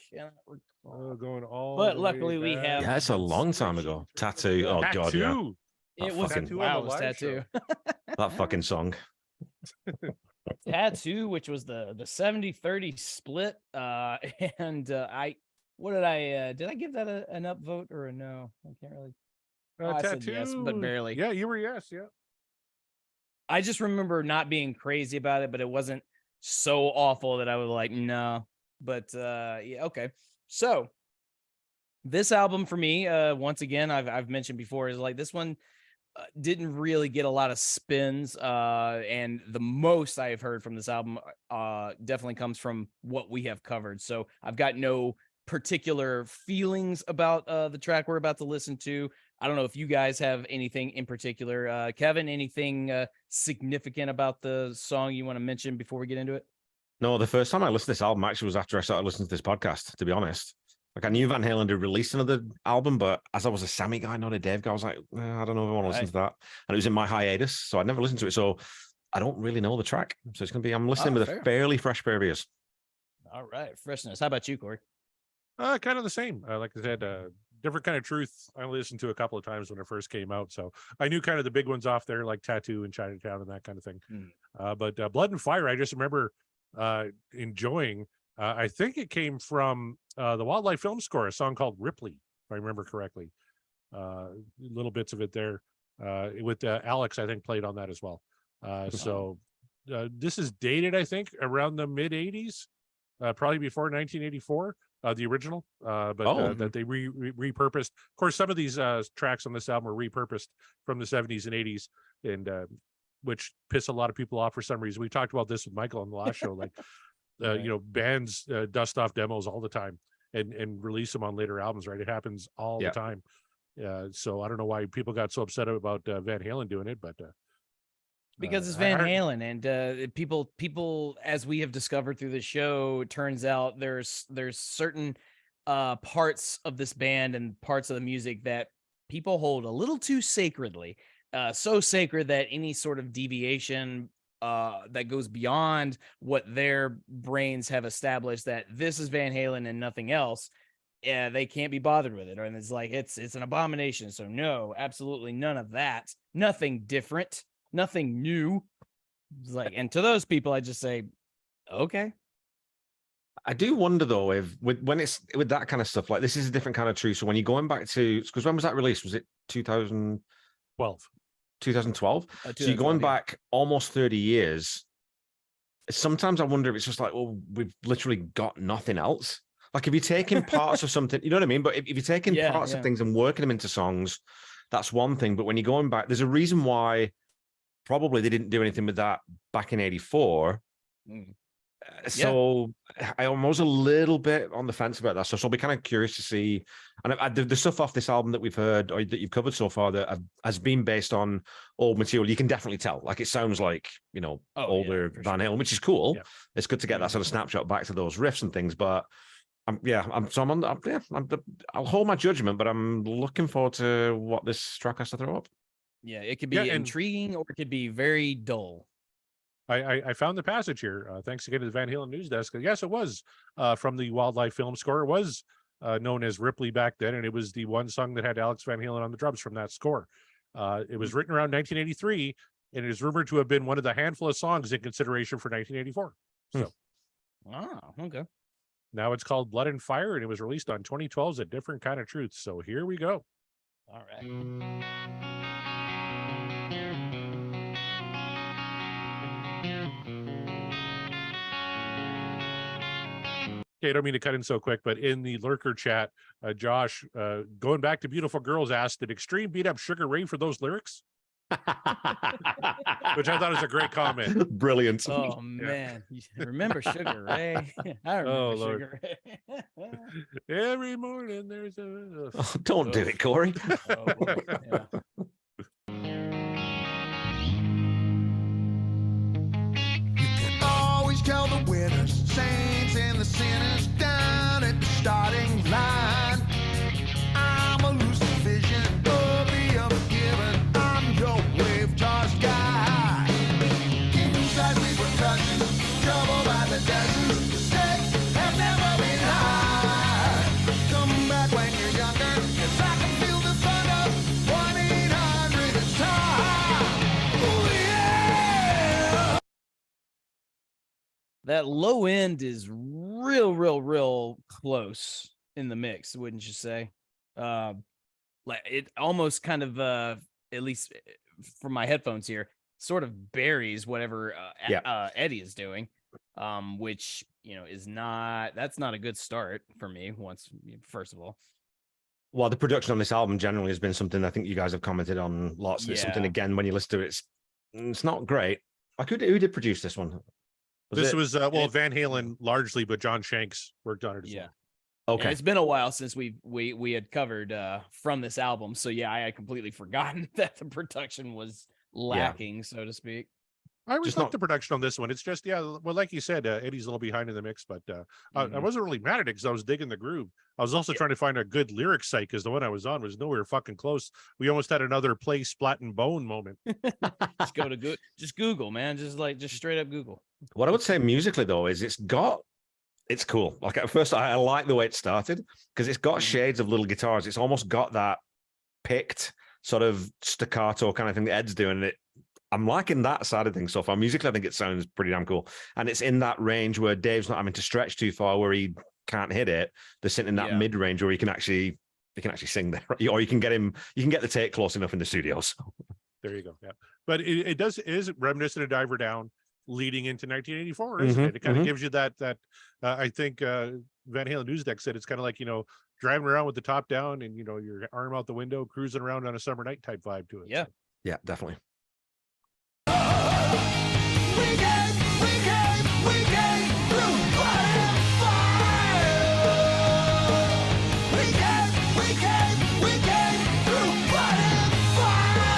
Speaker 3: cannot recall.
Speaker 4: Going all.
Speaker 3: But
Speaker 4: the
Speaker 3: luckily
Speaker 4: way
Speaker 3: we
Speaker 4: back.
Speaker 3: have-
Speaker 5: Yeah, it's a long time ago. Tattoo. Oh god, yeah.
Speaker 4: Tattoo.
Speaker 3: It was
Speaker 5: fucking-
Speaker 4: Tattoo on
Speaker 3: wow,
Speaker 4: the
Speaker 3: it was
Speaker 4: live
Speaker 3: Tattoo.
Speaker 5: That fucking song.
Speaker 3: Tattoo, which was the 70-30 split. And I did I give that an upvote or a no? I can't really. I said
Speaker 4: Tattoo.
Speaker 3: yes, but barely.
Speaker 4: Yeah, you were yes. Yeah.
Speaker 3: I just remember not being crazy about it, but it wasn't so awful that I was like, no. But yeah, okay. So this album for me, once again, I've mentioned before, is like this one didn't really get a lot of spins. And the most I have heard from this album definitely comes from what we have covered. So I've got no particular feelings about the track we're about to listen to. I don't know if you guys have anything in particular. Kevin, anything significant about the song you want to mention before we get into it?
Speaker 5: No, the first time I listened to this album actually was after I started listening to this podcast, to be honest. Like I knew Van Halen had released another album, but as I was a Sammy guy, not a Dave guy, I was like, I don't know if I want to listen to that. And it was in my hiatus, so I'd never listened to it. So I don't really know the track. So it's going to be, I'm listening with
Speaker 3: fair.
Speaker 5: a fairly fresh pair of ears.
Speaker 3: All right, freshness. How about you, Corey?
Speaker 4: Kind of the same. Like I said, different kind of truth. I listened to a couple of times when it first came out, so I knew kind of the big ones off there, like Tattoo and Chinatown and that kind of thing. But Blood and Fire, I just remember enjoying. I think it came from the Wildlife Film Score, a song called Ripley, if I remember correctly. Little bits of it there with Alex, I think, played on that as well. So this is dated, I think, around the mid 80s, probably before 1984. The original, but that they repurposed. Of course, some of these tracks on this album were repurposed from the 70s and 80s, and which piss a lot of people off for some reason. We talked about this with Michael on the last show. Like, you know, bands dust off demos all the time and release them on later albums. Right? It happens all the time. So I don't know why people got so upset about Van Halen doing it, but.
Speaker 3: Because it's Van Halen, and people, as we have discovered through the show, it turns out there's certain parts of this band and parts of the music that people hold a little too sacredly, so sacred that any sort of deviation that goes beyond what their brains have established that this is Van Halen and nothing else, they can't be bothered with it, and it's like it's an abomination. So no, absolutely none of that, nothing different. Nothing new. It's like, and to those people, I just say, okay.
Speaker 5: I do wonder though if when it's with that kind of stuff, like this is a different kind of truth. So when you're going back to, because when was that released? Was it 2012? 2012. So you're going back almost 30 years. Sometimes I wonder if it's just like, well, we've literally got nothing else. Like if you're taking parts of something, you know what I mean? But if you're taking parts of things and working them into songs, that's one thing. But when you're going back, there's a reason why probably they didn't do anything with that back in 84. So I was a little bit on the fence about that. So I'll be kind of curious to see. And the stuff off this album that we've heard or that you've covered so far that has been based on old material, you can definitely tell. Like it sounds like, you know, older Van Halen, which is cool. Yeah. It's good to get that sort of snapshot back to those riffs and things. But I'll hold my judgment, but I'm looking forward to what this track has to throw up.
Speaker 3: Yeah, it could be intriguing or it could be very dull.
Speaker 4: I found the passage here. Thanks again to the Van Halen News Desk. Yes, it was from the Wildlife Film Score. It was known as Ripley back then, and it was the one song that had Alex Van Halen on the drums from that score. It was written around 1983, and it is rumored to have been one of the handful of songs in consideration for 1984. So,
Speaker 3: okay.
Speaker 4: Now it's called Blood and Fire, and it was released on 2012's A Different Kind of Truth. So here we go.
Speaker 3: All right.
Speaker 4: Okay, I don't mean to cut in so quick, but in the lurker chat, Josh, going back to Beautiful Girls, asked, did Extreme beat up Sugar Ray for those lyrics? Which I thought was a great comment.
Speaker 5: Brilliant.
Speaker 3: Oh, man. Remember Sugar Ray? I remember Sugar Ray.
Speaker 4: Every morning there's a...
Speaker 5: Oh, don't do it, Corey.
Speaker 2: Always tell the winners, saints and the sinners down at the starting line. I'm a lucid vision of
Speaker 3: that low end is real close in the mix, wouldn't you say? Like it almost kind of at least from my headphones here, sort of buries whatever Eddie is doing, which is that's not a good start for me. First of all.
Speaker 5: Well, the production on this album generally has been something I think you guys have commented on lots. And it's something, again, when you listen to it, it's not great. Like, who did produce this one?
Speaker 4: This was Van Halen largely, but John Shanks worked on it as well.
Speaker 5: Okay.
Speaker 3: Yeah, it's been a while since we had covered from this album. So yeah, I had completely forgotten that the production was lacking, so to speak.
Speaker 4: I always like the production on this one. It's just, well, like you said, Eddie's a little behind in the mix, but I wasn't really mad at it because I was digging the groove. I was also trying to find a good lyric site because the one I was on was nowhere fucking close. We almost had another play splat and bone moment.
Speaker 3: Just go to just Google, man. Just straight up Google.
Speaker 5: What I would say musically though is it's cool. Like at first, I like the way it started because it's got shades of little guitars. It's almost got that picked sort of staccato kind of thing that Ed's doing. I'm liking that side of things so far. Musically, I think it sounds pretty damn cool. And it's in that range where Dave's not having to stretch too far where he can't hit it. They're sitting in that mid range where he can actually sing there, or you can get the take close enough in the studios.
Speaker 4: There you go. Yeah. But it is reminiscent of Diver Down leading into 1984, isn't it? It kind of gives you that I think Van Halen Newsdeck said it's kind of like, driving around with the top down and, your arm out the window, cruising around on a summer night type vibe to it.
Speaker 3: Yeah.
Speaker 4: So.
Speaker 5: Yeah, definitely.
Speaker 2: We came through blood and fire. We came through blood and fire.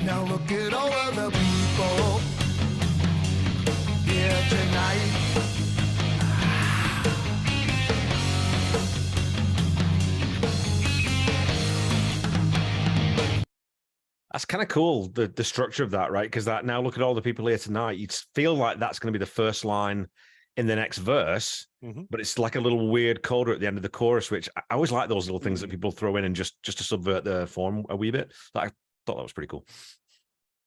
Speaker 2: Now look at all of the people here tonight.
Speaker 5: That's kind of cool, the structure of that, right? Because that now look at all the people here tonight. You feel like that's going to be the first line in the next verse, but it's like a little weird coda at the end of the chorus, which I always like those little things that people throw in and just to subvert the form a wee bit. I thought that was pretty cool.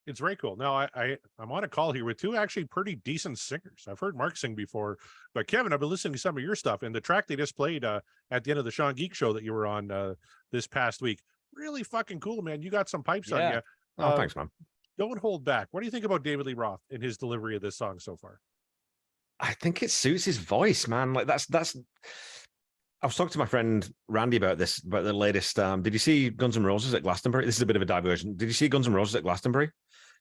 Speaker 4: It's very cool. Now I'm on a call here with two actually pretty decent singers. I've heard Mark sing before, but Kevin, I've been listening to some of your stuff, and the track they just played at the end of the Sean Geek show that you were on this past week. Really fucking cool, man. You got some pipes on you.
Speaker 5: Oh, thanks, man.
Speaker 4: Don't hold back. What do you think about David Lee Roth and his delivery of this song so far?
Speaker 5: I think it suits his voice, man. Like that's. I was talking to my friend Randy about the latest. Did you see Guns N' Roses at Glastonbury? This is a bit of a diversion. Did you see Guns N' Roses at Glastonbury?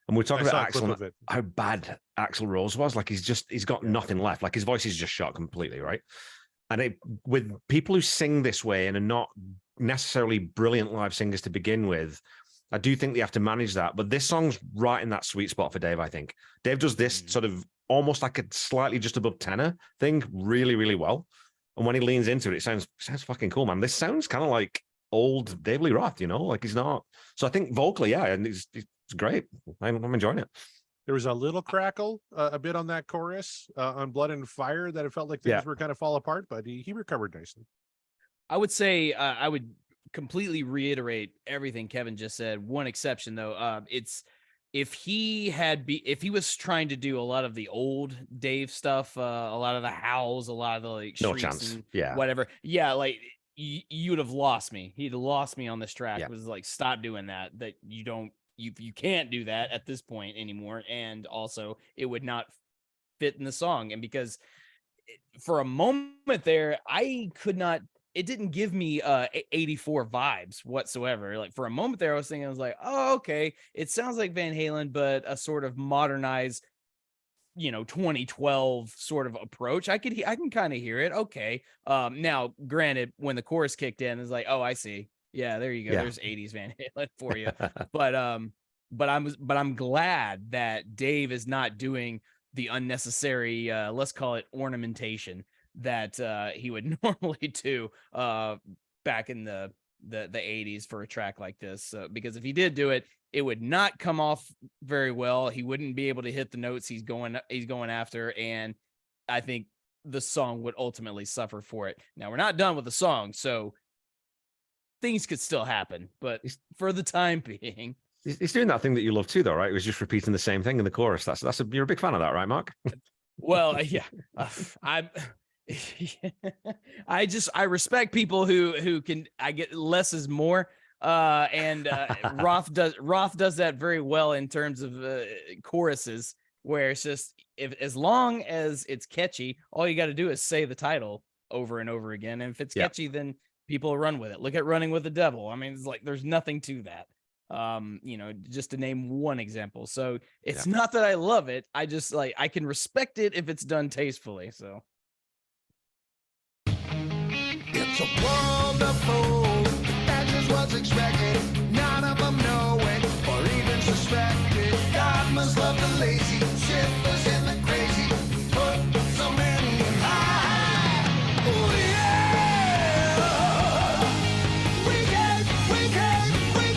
Speaker 5: And we're talking about Axl, how bad Axl Rose was. Like he's got nothing left. Like his voice is just shot completely, right? And with people who sing this way and are not necessarily brilliant live singers to begin with, I do think they have to manage that. But this song's right in that sweet spot for Dave, I think. Dave does this sort of almost like a slightly just above tenor thing really, really well. And when he leans into it, it sounds fucking cool, man. This sounds kind of like old Dave Lee Roth, like he's not. So I think vocally, yeah, and it's great. I'm enjoying it.
Speaker 4: There was a little crackle a bit on that chorus on Blood and Fire that it felt like things were kind of fall apart, but he recovered nicely.
Speaker 3: I would say I would completely reiterate everything Kevin just said. One exception though, it's if he was trying to do a lot of the old Dave stuff, a lot of the howls, a lot of the like
Speaker 5: no
Speaker 3: shrieks
Speaker 5: chance,
Speaker 3: and whatever. Yeah, like you would have lost me. He'd have lost me on this track.
Speaker 5: Yeah.
Speaker 3: It was like, stop doing that. That you can't do that at this point anymore. And also, it would not fit in the song. And because for a moment there, I could not. It didn't give me 84 vibes whatsoever. Like for a moment there, I was like, oh, okay. It sounds like Van Halen, but a sort of modernized, 2012 sort of approach. I can kind of hear it. Okay. Now, granted, when the chorus kicked in, it's like, oh, I see. Yeah, there you go.
Speaker 5: Yeah.
Speaker 3: There's 80s Van Halen for you. but I'm glad that Dave is not doing the unnecessary, let's call it ornamentation that he would normally do back in the 80s for a track like this, because if he did do it, it would not come off very well. He wouldn't be able to hit the notes he's going after, and I think the song would ultimately suffer for it. Now, we're not done with the song, so things could still happen, but for the time being,
Speaker 5: He's doing that thing that you love too, though, right? He was just repeating the same thing in the chorus. You're a big fan of that, right, Mark?
Speaker 3: Well, yeah, I'm. I respect people who can. I get less is more. Roth does that very well in terms of choruses, where it's just as long as it's catchy, all you got to do is say the title over and over again. And if it's catchy, then people run with it. Look at Running with the Devil. I mean, it's like there's nothing to that. Just to name one example. So it's not that I love it. I just I can respect it if it's done tastefully. So
Speaker 2: It's a wonderful, that's just what's expected. None of them know it or even suspect it. God must love the lazy, shivers in the crazy. Put so many in high. Ooh, yeah. We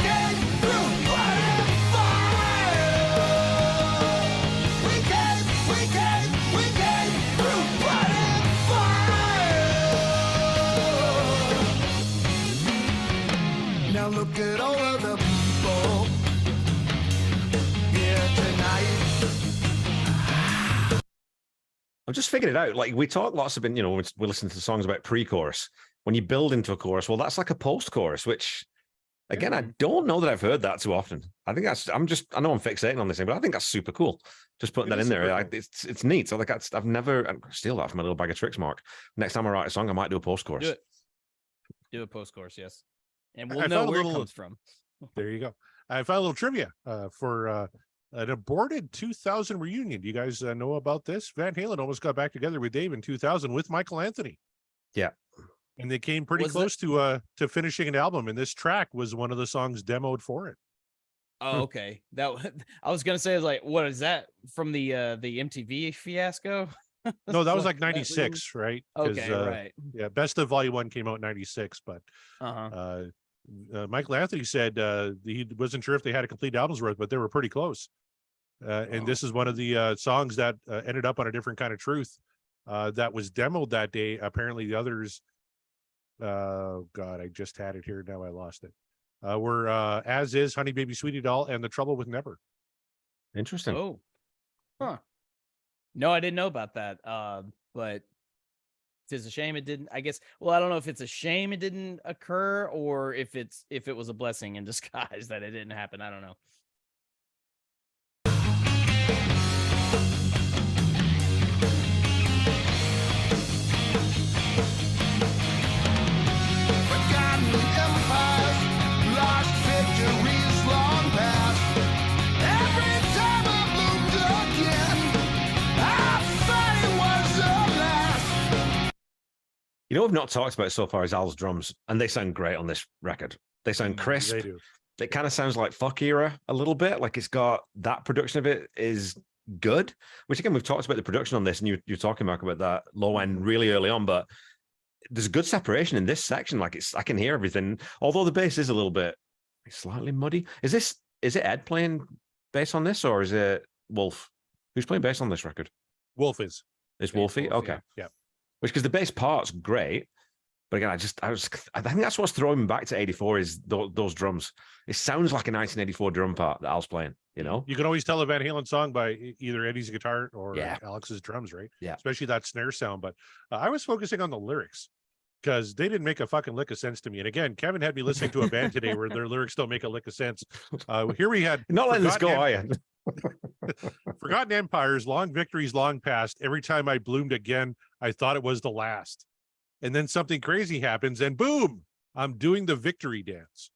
Speaker 2: came through blood and fire. We came through blood and fire. Now look at all of the people here tonight.
Speaker 5: I've just figured it out. Like we talk lots about, we listen to songs about pre-chorus. When you build into a chorus, well, that's like a post-chorus, which again, I don't know that I've heard that too often. I think I know I'm fixating on this thing, but I think that's super cool. Just putting that in there. It's neat. So I've never steal that from my little bag of tricks, Mark. Next time I write a song, I might do a post-chorus.
Speaker 3: do a post-chorus, yes. And we'll know where it comes from.
Speaker 4: There you go. I found a little trivia for an aborted 2000 reunion. Do you guys know about this? Van Halen almost got back together with Dave in 2000 with Michael Anthony.
Speaker 5: Yeah.
Speaker 4: And they came pretty close to finishing an album, and this track was one of the songs demoed for it.
Speaker 3: Oh, okay. That I was gonna say, what is that from the MTV fiasco?
Speaker 4: No, that was like 96, right?
Speaker 3: Okay, right.
Speaker 4: Yeah, Best of Volume 1 came out in 96, but Michael Anthony said he wasn't sure if they had a complete album's worth, but they were pretty close. And this is one of the songs that ended up on A Different Kind of Truth that was demoed that day. Apparently the others, God, I just had it here. Now I lost it. Were As Is, Honey Baby Sweetie Doll, and The Trouble with Never.
Speaker 5: Interesting.
Speaker 3: Oh, huh. No, I didn't know about that. But it's a shame it didn't. I guess. Well, I don't know if it's a shame it didn't occur, or if it was a blessing in disguise that it didn't happen. I don't know.
Speaker 2: Forgotten empires, lost victories long past. Every time I moved again, I thought it was the last.
Speaker 5: You know what we've not talked about so far is Al's drums, and they sound great on this record. They sound crisp.
Speaker 4: They do.
Speaker 5: It kind of sounds like Fuck Era a little bit. Like it's got that production of it is good, which again, we've talked about the production on this, and you're talking, Mark, about that low end really early on, but there's good separation in this section. Like I can hear everything, although the bass is a little bit slightly muddy. Is it Ed playing bass on this, or is it Wolf? Who's playing bass on this record?
Speaker 4: Wolf is.
Speaker 5: It's Wolfie? Okay.
Speaker 4: Yeah.
Speaker 5: Which, because the bass part's great, but again, I think that's what's throwing me back to 84 is those drums. It sounds like a 1984 drum part that Al's playing, you know?
Speaker 4: You can always tell a Van Halen song by either Eddie's guitar or
Speaker 5: Yeah.
Speaker 4: Alex's drums, right?
Speaker 5: Yeah.
Speaker 4: Especially that snare sound. But I was focusing on the lyrics because they didn't make a fucking lick of sense to me. And again, Kevin had me listening to a band today where their lyrics don't make a lick of sense. Here we had
Speaker 5: You're not letting this go, are you?
Speaker 4: Forgotten Empires, Long Victories, Long Past. Every time I bloomed again, I thought it was the last. And then something crazy happens, and boom, I'm doing the victory dance.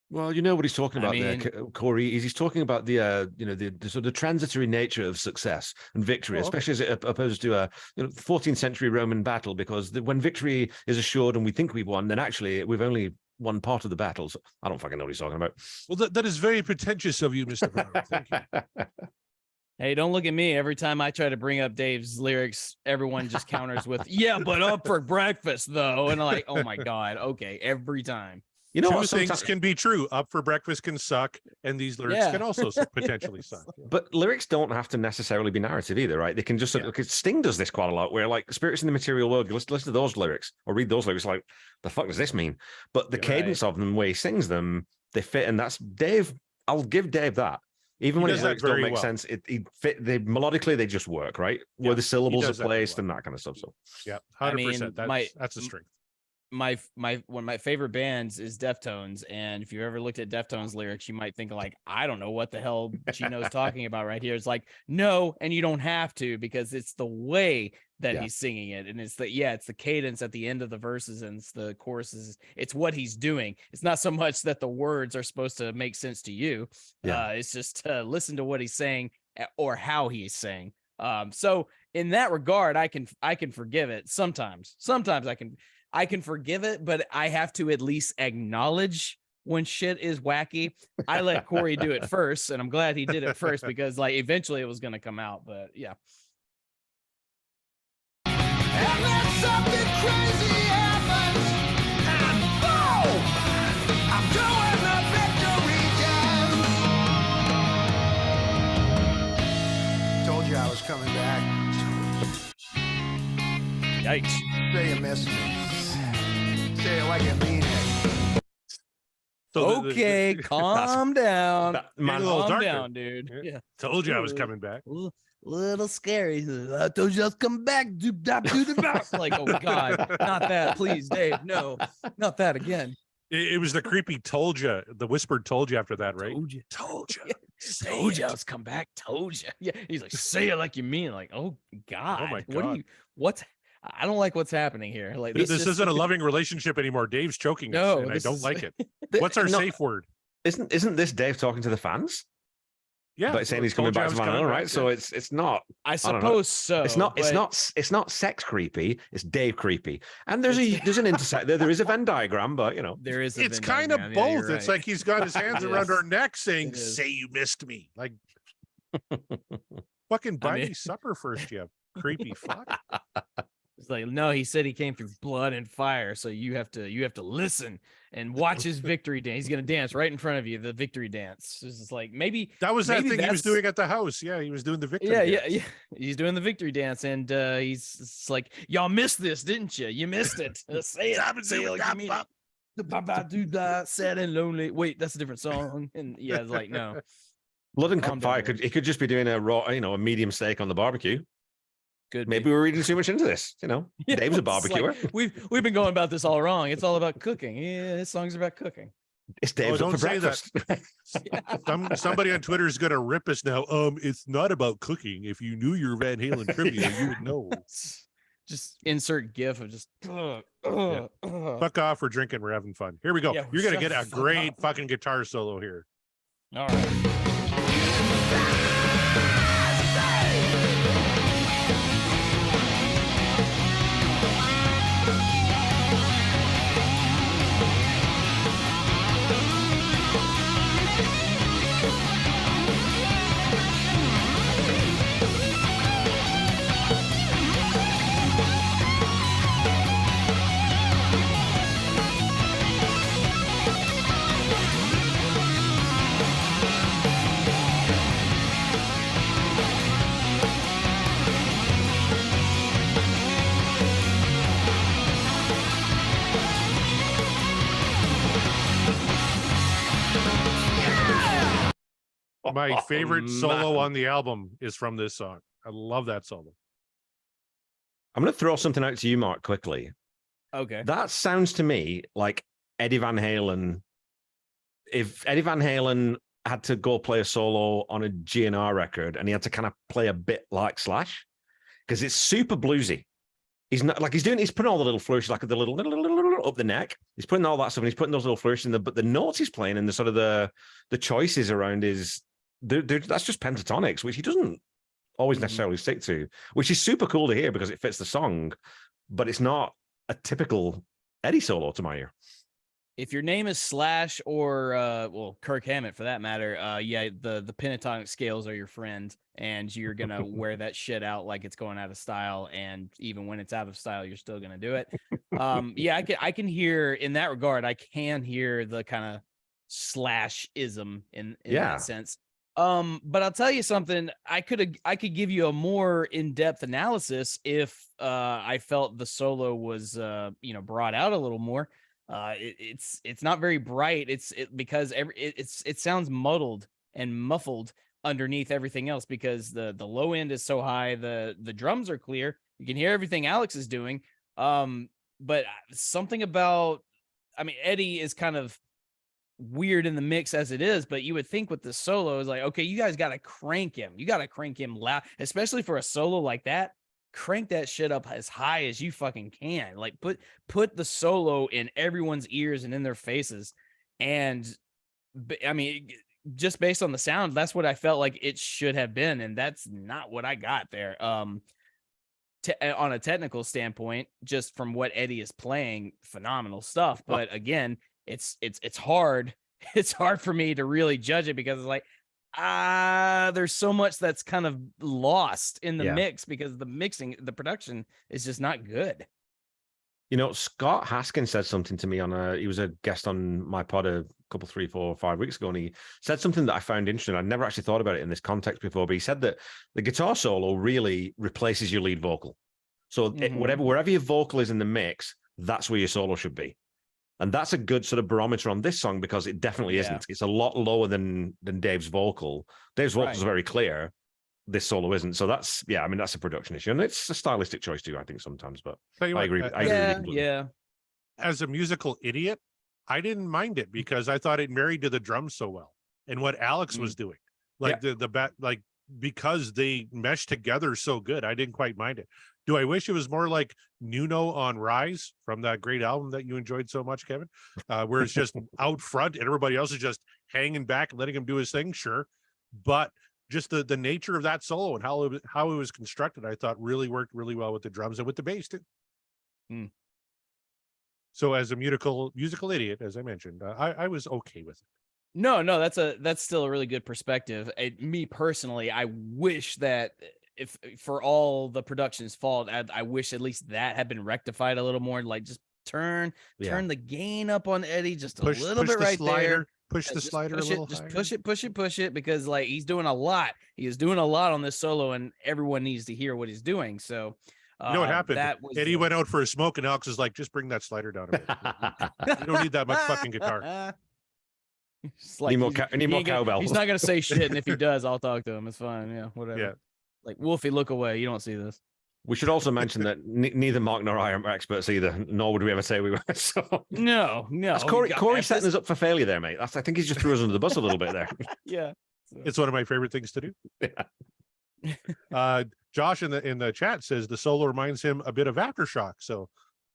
Speaker 5: Well, you know what he's talking
Speaker 3: I
Speaker 5: about there,
Speaker 3: mean-
Speaker 5: Corey. He's talking about the the sort of transitory nature of success and victory,
Speaker 4: Oh, okay.
Speaker 5: especially as opposed to a 14th century Roman battle. Because when victory is assured and we think we've won, then actually we've only won part of the battles. I don't fucking know what he's talking about.
Speaker 4: Well, that is very pretentious of you, Mr. Brown. Thank you.
Speaker 3: Hey, don't look at me. Every time I try to bring up Dave's lyrics, everyone just counters with, "Yeah, but up for breakfast though," and I'm like, "Oh my god, okay." Every time.
Speaker 5: You know
Speaker 4: Two
Speaker 5: what?
Speaker 4: things
Speaker 5: Sometimes,
Speaker 4: can be true. Up for breakfast can suck, and these lyrics
Speaker 3: Yeah.
Speaker 4: can also potentially suck.
Speaker 5: but lyrics don't have to necessarily be narrative either, right? They can just because Sting does this quite a lot, where like "Spirits in the Material World," you listen to those lyrics or read those lyrics, like the fuck does this mean? But the
Speaker 3: You're
Speaker 5: cadence of them, the way he sings them, They fit, and that's Dave. I'll give Dave that. Even
Speaker 4: He
Speaker 5: when
Speaker 4: does
Speaker 5: his
Speaker 4: that
Speaker 5: lyrics don't
Speaker 4: very
Speaker 5: make
Speaker 4: well.
Speaker 5: sense, it fit. They melodically they just work, right?
Speaker 4: Yeah,
Speaker 5: Where the
Speaker 4: he
Speaker 5: syllables are
Speaker 4: does that very
Speaker 5: placed
Speaker 4: well.
Speaker 5: and that kind of stuff. So
Speaker 4: Yeah,
Speaker 3: I
Speaker 4: 100%.
Speaker 3: mean,
Speaker 4: That's a strength.
Speaker 3: my one of my favorite bands is Deftones, and if you ever looked at Deftones lyrics, you might think like, I don't know what the hell Gino's talking about right here. It's like, no, and you don't have to, because it's the way that
Speaker 5: Yeah.
Speaker 3: he's singing it, and it's the cadence at the end of the verses and it's the choruses. It's what he's doing. It's not so much that the words are supposed to make sense to you.
Speaker 5: Yeah.
Speaker 3: It's just listen to what he's saying or how he's saying. So in that regard, I can forgive it sometimes. Sometimes I can forgive it, but I have to at least acknowledge when shit is wacky. I let Corey do it first, and I'm glad he did it first, because like eventually it was going to come out. But yeah,
Speaker 2: And then something crazy happens, and boom! I'm doing the victory dance. Told you I was coming back.
Speaker 3: yikes.
Speaker 2: Say you missed me. Say it like you mean it.
Speaker 4: So
Speaker 3: Okay, calm down.
Speaker 5: that,
Speaker 4: Getting
Speaker 5: man,
Speaker 4: a little
Speaker 3: Calm
Speaker 4: darker.
Speaker 3: down, dude.
Speaker 4: Yeah.
Speaker 3: Yeah.
Speaker 4: told you I was coming back.
Speaker 3: Little scary. I told you I was coming back. Doop dop doo doo bop. Like, oh God, not that, please, Dave. No, not that again.
Speaker 4: It was the creepy told you, the whispered told you after that, right?
Speaker 3: Told you.
Speaker 4: Told you.
Speaker 3: Told you I was come back. Told you. Yeah. He's like, say it like you mean it. Like, oh God.
Speaker 4: my
Speaker 3: What do
Speaker 4: God.
Speaker 3: you? What's? I don't like what's happening here. Like
Speaker 4: This
Speaker 3: just-
Speaker 4: isn't a loving relationship anymore. Dave's choking
Speaker 3: No,
Speaker 4: us, and I
Speaker 3: this
Speaker 4: don't
Speaker 3: is-
Speaker 4: like it.
Speaker 5: th-
Speaker 4: What's our
Speaker 5: no,
Speaker 4: safe word?
Speaker 5: Isn't this Dave talking to the fans?
Speaker 4: Yeah,
Speaker 5: But saying he's coming
Speaker 4: told you I
Speaker 5: back to
Speaker 4: was
Speaker 5: Van
Speaker 4: coming
Speaker 5: Halen,
Speaker 4: back,
Speaker 5: right?
Speaker 4: yeah.
Speaker 5: So it's not.
Speaker 3: I
Speaker 5: don't know.
Speaker 3: suppose so.
Speaker 5: It's not.
Speaker 3: but
Speaker 5: It's not sex creepy. It's Dave creepy. And there's an intersect. There is a Venn diagram, but you know.
Speaker 3: There is. A
Speaker 4: It's
Speaker 3: Venn
Speaker 4: kind of
Speaker 3: diagram.
Speaker 4: both.
Speaker 3: Yeah, you're
Speaker 4: It's
Speaker 3: right.
Speaker 4: like he's got his hands
Speaker 3: It
Speaker 4: around
Speaker 3: is.
Speaker 4: our neck saying,
Speaker 3: It is.
Speaker 4: say you missed me. Like, fucking buy
Speaker 3: mean-
Speaker 4: me supper first, you creepy fuck.
Speaker 3: It's like, no, he said he came through blood and fire, so you have to listen and watch his victory dance. He's gonna dance right in front of you, the victory dance. It's just like maybe
Speaker 4: That was that
Speaker 3: maybe
Speaker 4: thing he was
Speaker 3: that's-
Speaker 4: doing at the house. Yeah, he was doing the victory.
Speaker 3: yeah.
Speaker 4: dance.
Speaker 3: He's doing the victory dance, and he's it's like, y'all missed this, didn't you? You missed it. Say it. Say it like you mean it. The ba-ba-doo-da, sad and lonely. Wait, that's a different song. And yeah, it's like, no.
Speaker 5: Blood and
Speaker 3: Calm down,
Speaker 5: fire
Speaker 3: Dave.
Speaker 5: he could just be doing a raw, a medium steak on the barbecue.
Speaker 3: Good.
Speaker 5: Maybe we're reading too much into this.
Speaker 3: Yeah,
Speaker 5: Dave's a
Speaker 3: it's like,
Speaker 5: barbecuer.
Speaker 3: we've been going about this all wrong. It's all about cooking. Yeah, this song's about cooking.
Speaker 5: It's Dave's up
Speaker 4: don't
Speaker 5: for
Speaker 4: say that.
Speaker 5: breakfast.
Speaker 4: Somebody on Twitter is gonna rip us now. It's not about cooking. If you knew your Van Halen trivia, you would know.
Speaker 3: Just insert gif of just
Speaker 4: Fuck off, we're drinking, we're having fun. Here we go.
Speaker 3: Yeah,
Speaker 4: You're gonna
Speaker 3: shut
Speaker 4: get
Speaker 3: the
Speaker 4: a
Speaker 3: fuck
Speaker 4: great
Speaker 3: up.
Speaker 4: fucking guitar solo here.
Speaker 3: all right.
Speaker 4: My favorite solo
Speaker 5: man.
Speaker 4: on the album is from this song. I love that solo.
Speaker 5: I'm going to throw something out to you, Mark, quickly.
Speaker 3: Okay.
Speaker 5: That sounds to me like Eddie Van Halen. If Eddie Van Halen had to go play a solo on a GNR record and he had to kind of play a bit like Slash, because it's super bluesy. He's not like he's putting all the little flourishes, like the little up the neck. He's putting all that stuff, and he's putting those little flourishes in but the notes he's playing and the sort of the choices around that's just pentatonics, which he doesn't always necessarily stick to, which is super cool to hear because it fits the song, but it's not a typical Eddie solo to my ear.
Speaker 3: If your name is Slash or well, Kirk Hammett for that matter, yeah, the pentatonic scales are your friend, and you're gonna wear that shit out like it's going out of style, and even when it's out of style, you're still gonna do it. Yeah, I can hear in that regard, I can hear the kind of Slash-ism in
Speaker 5: Yeah.
Speaker 3: that sense. But I'll tell you something, I could give you a more in-depth analysis if I felt the solo was brought out a little more. It's not very bright. Because it sounds muddled and muffled underneath everything else because the low end is so high. The drums are clear. You can hear everything Alex is doing. But something about, I mean, Eddie is kind of weird in the mix as it is, but you would think with the solo is like, okay, you guys got to crank him. You got to crank him loud, especially for a solo like that. Crank that shit up as high as you fucking can. Like put the solo in everyone's ears and in their faces. And I mean, just based on the sound, that's what I felt like it should have been. And that's not what I got there. On a technical standpoint, just from what Eddie is playing, phenomenal stuff. But again, it's hard. It's hard for me to really judge it because it's like, there's so much that's kind of lost in the mix because the production is just not good.
Speaker 5: You know, Scott Haskins said something to me he was a guest on my pod a couple, 3, 4, 5 weeks ago, and he said something that I found interesting. I'd never actually thought about it in this context before, but he said that the guitar solo really replaces your lead vocal. So wherever your vocal is in the mix, that's where your solo should be. And that's a good sort of barometer on this song because it definitely isn't. It's a lot lower than Dave's vocal. Dave's vocal is very clear. This solo isn't. So that's, I mean, that's a production issue. And it's a stylistic choice too, I think, sometimes. But I agree. I agree completely.
Speaker 3: Yeah.
Speaker 4: As a musical idiot, I didn't mind it because I thought it married to the drums so well and what Alex was doing. Like because they meshed together so good, I didn't quite mind it. Do I wish it was more like Nuno on Rise from that great album that you enjoyed so much, Kevin? Where it's just out front and everybody else is just hanging back and letting him do his thing? Sure. But just the nature of that solo and how it was constructed, I thought really worked really well with the drums and with the bass too. So as a musical idiot, as I mentioned, I was okay with it.
Speaker 3: No, that's still a really good perspective. Me personally, I wish that if for all the production's fault, I wish at least that had been rectified a little more. Like just turn the gain up on Eddie just a little bit right there.
Speaker 4: Push the slider a little
Speaker 3: just
Speaker 4: higher.
Speaker 3: push it because like he's doing a lot. He is doing a lot on this solo, and everyone needs to hear what he's doing. So
Speaker 4: you know what happened? Eddie went out for a smoke, and Alex was like, "Just bring that slider down a bit. You don't need that much fucking guitar."
Speaker 3: Like,
Speaker 5: need more cowbell.
Speaker 3: He's not gonna say shit, and if he does, I'll talk to him. It's fine. Yeah, whatever. Yeah. Like Wolfie, look away. You don't see this.
Speaker 5: We should also mention that neither Mark nor I are experts either, nor would we ever say we were. So
Speaker 3: no.
Speaker 5: That's Corey setting us up for failure there, mate. I think he's just threw us under the bus a little bit there.
Speaker 3: Yeah.
Speaker 4: It's one of my favorite things to do. Yeah. Josh in the chat says the solo reminds him a bit of Aftershock, so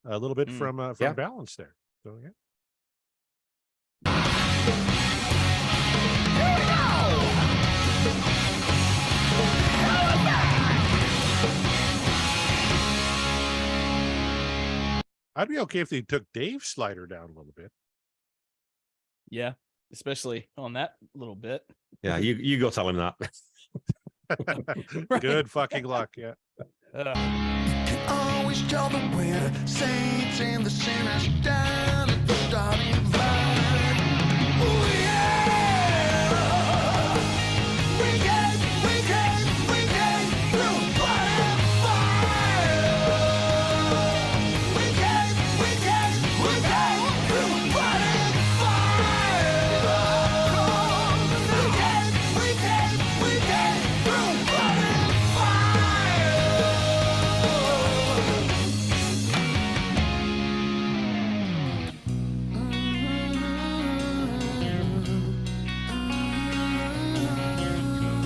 Speaker 4: a little bit from Balance there. So yeah. I'd be okay if they took Dave's slider down a little bit.
Speaker 3: Yeah, especially on that little bit.
Speaker 5: Yeah, you go tell him that.
Speaker 4: Good fucking luck, yeah.
Speaker 2: Can always tell the winner, saints and the sinners down at the starting line. Oh yeah! We came through blood and fire. We came through blood and fire. We came through blood and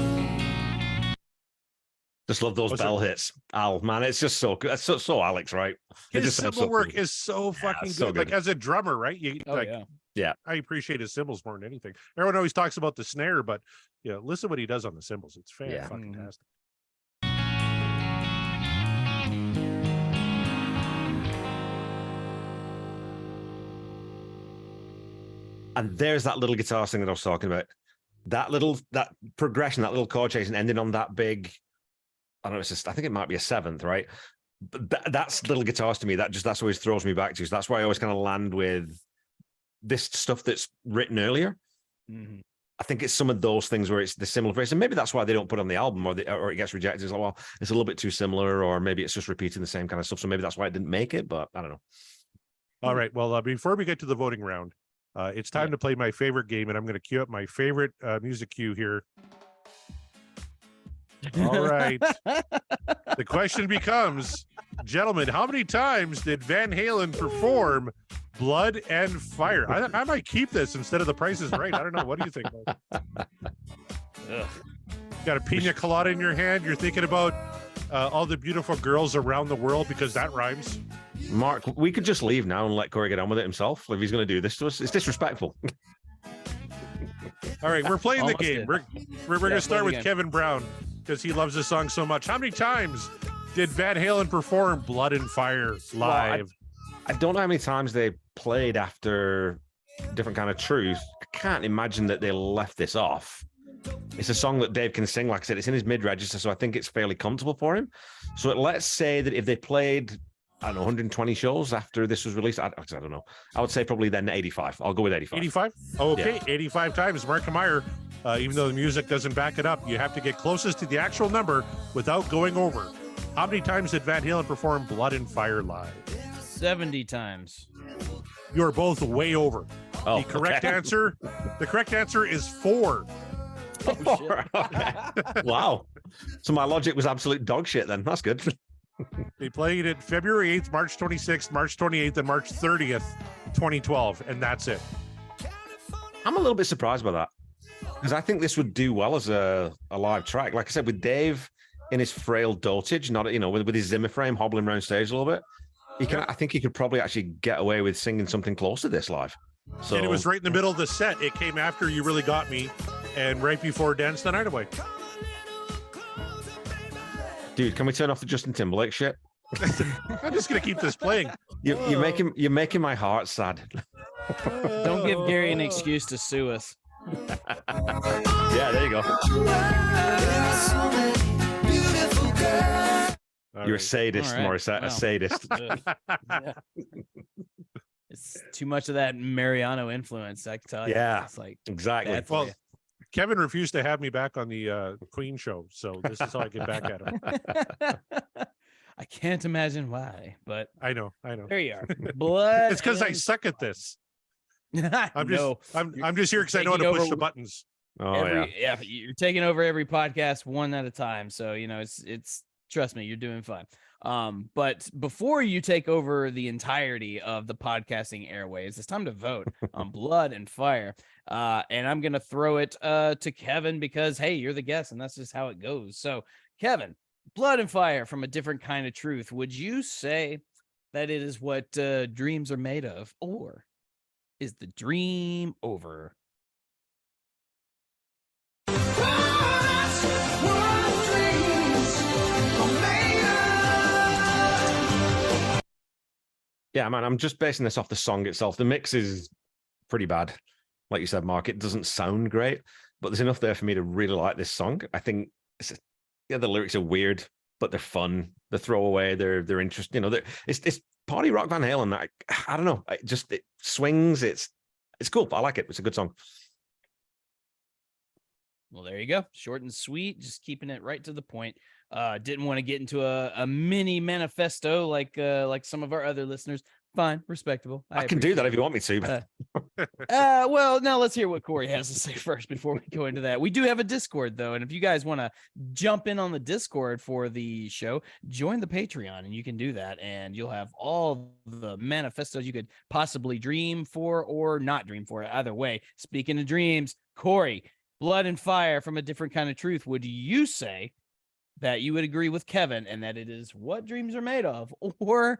Speaker 5: Just love those bell hits. Al, man, it's just so good. It's so Alex, right?
Speaker 4: His cymbal work is so fucking good.
Speaker 5: so good.
Speaker 4: Like as a drummer, right? I appreciate his cymbals more than anything. Everyone always talks about the snare, but listen to what he does on the cymbals. It's fantastic.
Speaker 5: And there's that little guitar thing that I was talking about. That progression, that little chord chase, and ending on that big. I don't know. I think it might be a seventh, right? But that's little guitars to me. That's always throws me back to. So that's why I always kind of land with this stuff that's written earlier.
Speaker 3: Mm-hmm.
Speaker 5: I think it's some of those things where it's the similar phrase, and maybe that's why they don't put it on the album, or it gets rejected. It's like, well, it's a little bit too similar, or maybe it's just repeating the same kind of stuff. So maybe that's why it didn't make it. But I don't know.
Speaker 4: All right. Well, before we get to the voting round, it's time to play my favorite game, and I'm going to cue up my favorite music cue here. All right. The question becomes, gentlemen, how many times did Van Halen perform Blood and Fire? I might keep this instead of The Price is Right. I don't know. What do you think? Got a pina colada in your hand. You're thinking about all the beautiful girls around the world because that rhymes.
Speaker 5: Mark, we could just leave now and let Corey get on with it himself if he's going to do this to us. It's disrespectful.
Speaker 4: All right, we're playing the game.
Speaker 3: did.
Speaker 4: We're going to start
Speaker 3: play the
Speaker 4: with
Speaker 3: game.
Speaker 4: Kevin Brown because he loves this song so much. How many times did Van Halen perform Blood and Fire live?
Speaker 5: I don't know how many times they played after Different Kind of Truth. I can't imagine that they left this off. It's a song that Dave can sing. Like I said, it's in his mid-register, so I think it's fairly comfortable for him. So let's say that if they played, I don't know, 120 shows after this was released, I don't know. I would say probably then 85. I'll go with 85.
Speaker 4: 85? Oh, okay,
Speaker 5: Yeah.
Speaker 4: 85 times. Mark Meyer, even though the music doesn't back it up, you have to get closest to the actual number without going over. How many times did Van Halen perform Blood and Fire live?
Speaker 3: 70 times.
Speaker 4: You're both way over.
Speaker 5: Oh,
Speaker 4: The correct
Speaker 5: okay.
Speaker 4: answer is 4.
Speaker 5: Okay. Wow. So my logic was absolute dog shit then. That's good.
Speaker 4: They played it February 8th, March 26th, March 28th, and March 30th, 2012, and that's it.
Speaker 5: I'm a little bit surprised by that because I think this would do well as a live track. Like I said, with Dave in his frail dotage, not with his Zimmer frame hobbling around stage a little bit, I think he could probably actually get away with singing something close to this live. So
Speaker 4: And it was right in the middle of the set. It came after You Really Got Me and right before Dance the Night Away.
Speaker 5: dude, can we turn off the Justin Timberlake shit?
Speaker 4: I'm just going to keep this playing.
Speaker 5: You're making my heart sad.
Speaker 3: Don't give Gary an excuse to sue us.
Speaker 5: Yeah, there you go.
Speaker 4: All
Speaker 5: You're a
Speaker 4: right.
Speaker 5: sadist,
Speaker 3: All right.
Speaker 5: Morissette,
Speaker 3: Wow.
Speaker 5: a sadist.
Speaker 3: Ugh. Yeah. It's too much of that Mariano influence, I can tell you.
Speaker 5: Yeah.
Speaker 3: It's like
Speaker 5: Exactly.
Speaker 3: bad for
Speaker 4: Well,
Speaker 3: you.
Speaker 4: Kevin refused to have me back on the Queen show, so this is how I get back at him.
Speaker 3: I can't imagine why, but
Speaker 4: I know.
Speaker 3: there you are. Blood.
Speaker 4: It's because I
Speaker 3: and-
Speaker 4: suck at this. I'm just
Speaker 3: No.
Speaker 4: I'm just here because I know how to
Speaker 3: Taking
Speaker 4: push
Speaker 3: over-
Speaker 4: the buttons.
Speaker 5: Oh yeah.
Speaker 3: You're taking over every podcast one at a time. So, it's trust me, you're doing fine. But before you take over the entirety of the podcasting airways, it's time to vote on Blood and Fire. And I'm going to throw it to Kevin because, hey, you're the guest and that's just how it goes. So, Kevin, Blood and Fire from A Different Kind of Truth. Would you say that it is what dreams are made of, or is the dream over?
Speaker 5: Yeah, man, I'm just basing this off the song itself. The mix is pretty bad. Like you said, Mark, it doesn't sound great, but there's enough there for me to really like this song. I think the lyrics are weird, but they're fun. They're throwaway. They're interesting. It's party rock Van Halen. I don't know. It swings. It's cool. I like it. It's a good song.
Speaker 3: Well, there you go. Short and sweet, just keeping it right to the point. Didn't want to get into a mini manifesto like some of our other listeners. Fine, respectable.
Speaker 5: I can do that if you want me to.
Speaker 3: Well, now let's hear what Corey has to say first before we go into that. We do have a Discord though, and if you guys want to jump in on the Discord for the show, join the Patreon, and you can do that, and you'll have all the manifestos you could possibly dream for or not dream for. Either way, speaking of dreams, Corey, Blood and Fire from A Different Kind of Truth. Would you say that you would agree with Kevin and that it is what dreams are made of, or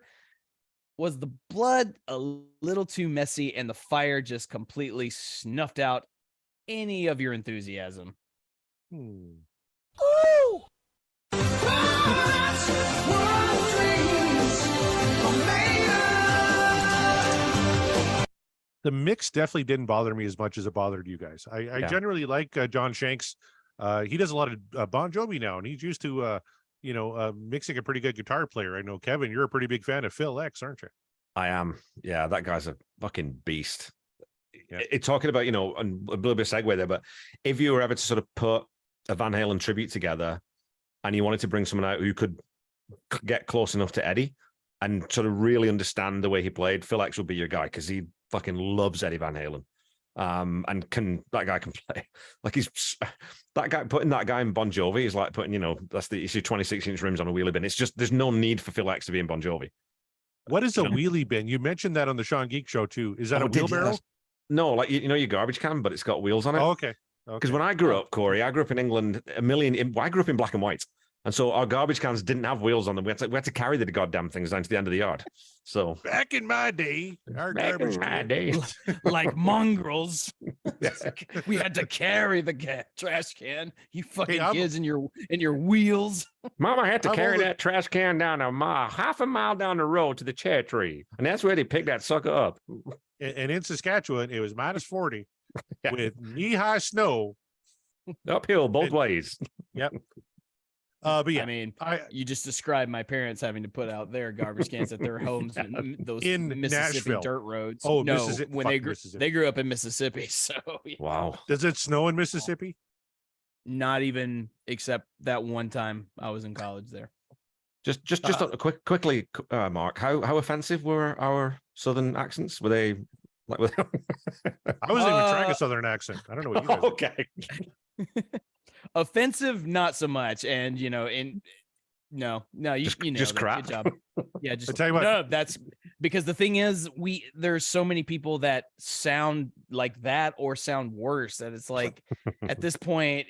Speaker 3: was the blood a little too messy and the fire just completely snuffed out any of your enthusiasm?
Speaker 4: The mix definitely didn't bother me as much as it bothered you guys. I generally like John Shanks. He does a lot of Bon Jovi now, and he's used to mixing a pretty good guitar player. I know, Kevin, you're a pretty big fan of Phil X, aren't you?
Speaker 5: I am. Yeah, that guy's a fucking beast.
Speaker 4: Yeah.
Speaker 5: It's talking about, and a little bit of segue there, but if you were ever to sort of put a Van Halen tribute together and you wanted to bring someone out who could get close enough to Eddie, and sort of really understand the way he played, Phil X would be your guy because he fucking loves Eddie Van Halen. And that guy can play. Like putting that guy in Bon Jovi is like putting, that's the issue 26-inch rims on a wheelie bin. It's just, there's no need for Phil X to be in Bon Jovi.
Speaker 4: What is a wheelie bin? You mentioned that on the Sean Geek Show too. Is that a wheelbarrow?
Speaker 5: No, like your garbage can, but it's got wheels on it.
Speaker 4: Oh, okay.
Speaker 5: Because when I grew up, Corey, I grew up in England. I grew up in black and white, and so our garbage cans didn't have wheels on them. We had to carry the goddamn things down to the end of the yard. So
Speaker 4: back in my day,
Speaker 3: like mongrels, we had to carry the trash can. You fucking kids and your wheels.
Speaker 5: Mama had to carry that trash can down half a mile down the road to the cherry tree, and that's where they picked that sucker up.
Speaker 4: And in Saskatchewan, it was minus 40 with knee-high snow.
Speaker 5: Uphill both ways.
Speaker 4: Yep. But yeah,
Speaker 3: I mean, you just described my parents having to put out their garbage cans at their homes in those
Speaker 4: in
Speaker 3: Mississippi
Speaker 4: Nashville.
Speaker 3: dirt roads.
Speaker 4: Oh,
Speaker 3: no,
Speaker 4: Mississippi.
Speaker 3: when they grew up in Mississippi. So yeah.
Speaker 5: Wow.
Speaker 4: Does it snow in Mississippi?
Speaker 3: Not even, except that one time I was in college there.
Speaker 5: Just quickly, Mark. How offensive were our southern accents? Were they like?
Speaker 4: I wasn't even trying a southern accent. I don't know what you guys.
Speaker 5: Okay.
Speaker 3: Offensive, not so much, and you know,
Speaker 5: just crap.
Speaker 3: Good job. Yeah, just
Speaker 4: I tell you what.
Speaker 3: No, that's because the thing is, there's so many people that sound like that or sound worse that it's like at this point,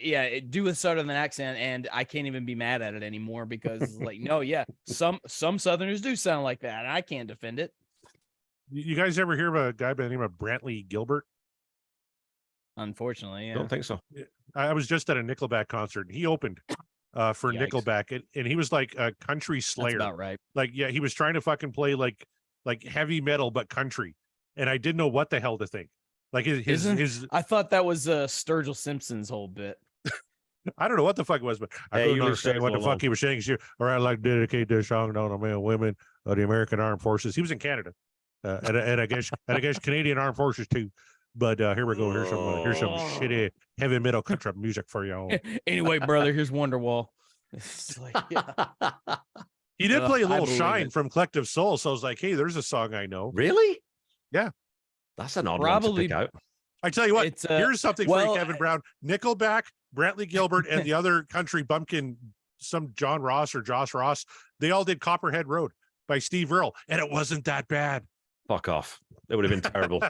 Speaker 3: do a southern accent, and I can't even be mad at it anymore because it's like, no, some Southerners do sound like that, and I can't defend it.
Speaker 4: You guys ever hear of a guy by the name of Brantley Gilbert?
Speaker 3: Unfortunately, yeah.
Speaker 5: Don't think so.
Speaker 4: I was just at a Nickelback concert. He opened for
Speaker 3: Yikes.
Speaker 4: Nickelback, and he was like a country slayer.
Speaker 3: That's about right.
Speaker 4: Like, yeah, he was trying to fucking play like heavy metal but country, and I didn't know what the hell to think. Like his
Speaker 3: I thought that was Sturgill Simpson's whole bit.
Speaker 4: I don't know what the fuck it was, but I couldn't understand what the fuck he was saying. Or I'd like to dedicate this song to the men and women of the American Armed Forces. He was in Canada, and I guess Canadian Armed Forces too. But here we go. Here's some shitty heavy metal country music for y'all.
Speaker 3: Anyway, brother, here's Wonderwall. It's like,
Speaker 4: He did play a little
Speaker 3: believe
Speaker 4: Shine
Speaker 3: it.
Speaker 4: from Collective Soul, so I was like, hey, there's a song I know.
Speaker 5: Really?
Speaker 4: Yeah.
Speaker 5: That's an odd one
Speaker 3: Probably-
Speaker 5: to pick out.
Speaker 4: I tell you what,
Speaker 3: It's,
Speaker 4: here's something for
Speaker 3: well,
Speaker 4: you, Kevin Brown. Nickelback, Brantley Gilbert, and the other country bumpkin, some John Ross or Josh Ross, they all did Copperhead Road by Steve Earle, and it wasn't that bad.
Speaker 5: Fuck off. It would have been terrible.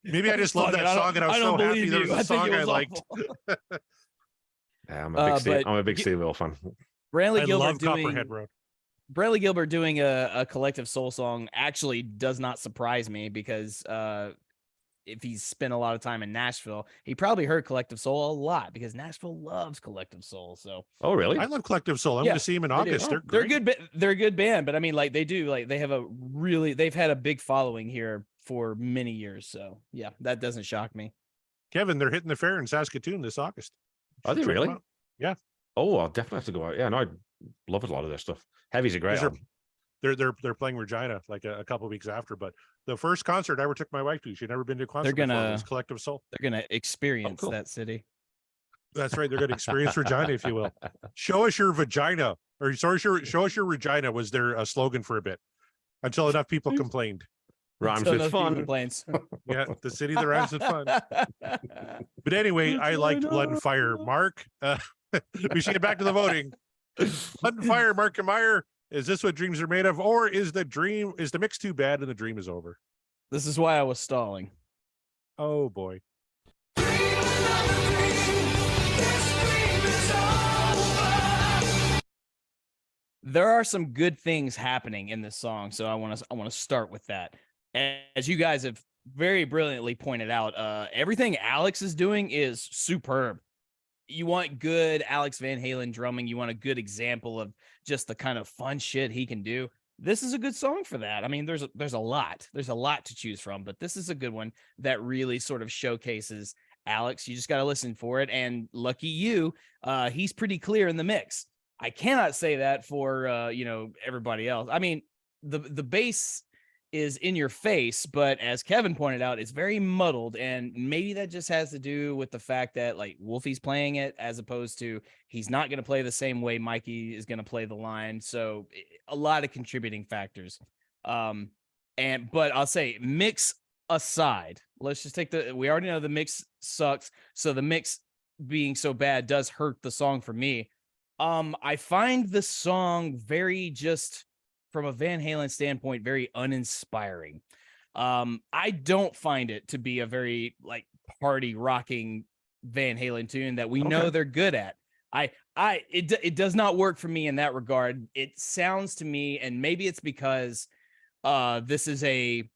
Speaker 4: Maybe I just love
Speaker 3: Fuck it,
Speaker 4: that song, and I was so happy there was a song I liked.
Speaker 5: Yeah, I'm
Speaker 3: but
Speaker 5: a big Steve Earle fan.
Speaker 3: Brantley
Speaker 4: I
Speaker 3: Gilbert
Speaker 4: love Copperhead Road.
Speaker 3: Bradley Gilbert doing a Collective Soul song actually does not surprise me because if he's spent a lot of time in Nashville, he probably heard Collective Soul a lot because Nashville loves Collective Soul. So,
Speaker 5: Oh, really?
Speaker 4: I love Collective Soul. I'm
Speaker 3: Yeah,
Speaker 4: going to see him in
Speaker 3: they do.
Speaker 4: August. They're
Speaker 3: they're
Speaker 4: great.
Speaker 3: good. They're a good band, but I mean, like they've had a big following here for many years. So yeah, that doesn't shock me.
Speaker 4: Kevin, they're hitting the fair in Saskatoon this August.
Speaker 5: Are they
Speaker 4: Check 'em
Speaker 5: really?
Speaker 4: out. Yeah.
Speaker 5: Oh, I'll definitely have to go out. Yeah, no, I love a lot of their stuff. Heavy's a great
Speaker 4: These are-
Speaker 5: album.
Speaker 4: They're playing Regina like a couple weeks after, but the first concert I ever took my wife to, she'd never been to a concert before,
Speaker 3: gonna-
Speaker 4: was Collective Soul.
Speaker 3: They're gonna experience
Speaker 5: cool.
Speaker 3: that city.
Speaker 4: That's right. They're going to experience Regina, if you will. Show us your vagina, or sorry, show us your Regina was their slogan for a bit until enough people complained.
Speaker 5: Rhymes
Speaker 3: So
Speaker 5: with
Speaker 3: no
Speaker 5: fun.
Speaker 3: complaints.
Speaker 4: Yeah, the city that rhymes with fun. But anyway, I liked Blood and Fire. Mark, we should get back to the voting. Blood and Fire, Mark and Meyer. Is this what dreams are made of, or is the mix too bad and the dream is over?
Speaker 3: This is why I was stalling.
Speaker 4: Oh boy.
Speaker 3: There are some good things happening in this song, so I want to start with that. As you guys have very brilliantly pointed out, everything Alex is doing is superb. You want good Alex Van Halen drumming, you want a good example of just the kind of fun shit he can do. This is a good song for that. I mean, there's a lot to choose from, but this is a good one that really sort of showcases Alex. You just got to listen for it, and lucky you, he's pretty clear in the mix. I cannot say that for everybody else. I mean, the bass is in your face, but as Kevin pointed out, it's very muddled, and maybe that just has to do with the fact that like Wolfie's playing it as opposed to he's not going to play the same way Mikey is going to play the line. So a lot of contributing factors. But I'll say mix aside, let's just take we already know the mix sucks. So the mix being so bad does hurt the song for me. I find the song very just from a Van Halen standpoint, very uninspiring. I don't find it to be a very like party rocking Van Halen tune that we know they're good at. It does not work for me in that regard. It sounds to me, and maybe it's because this is a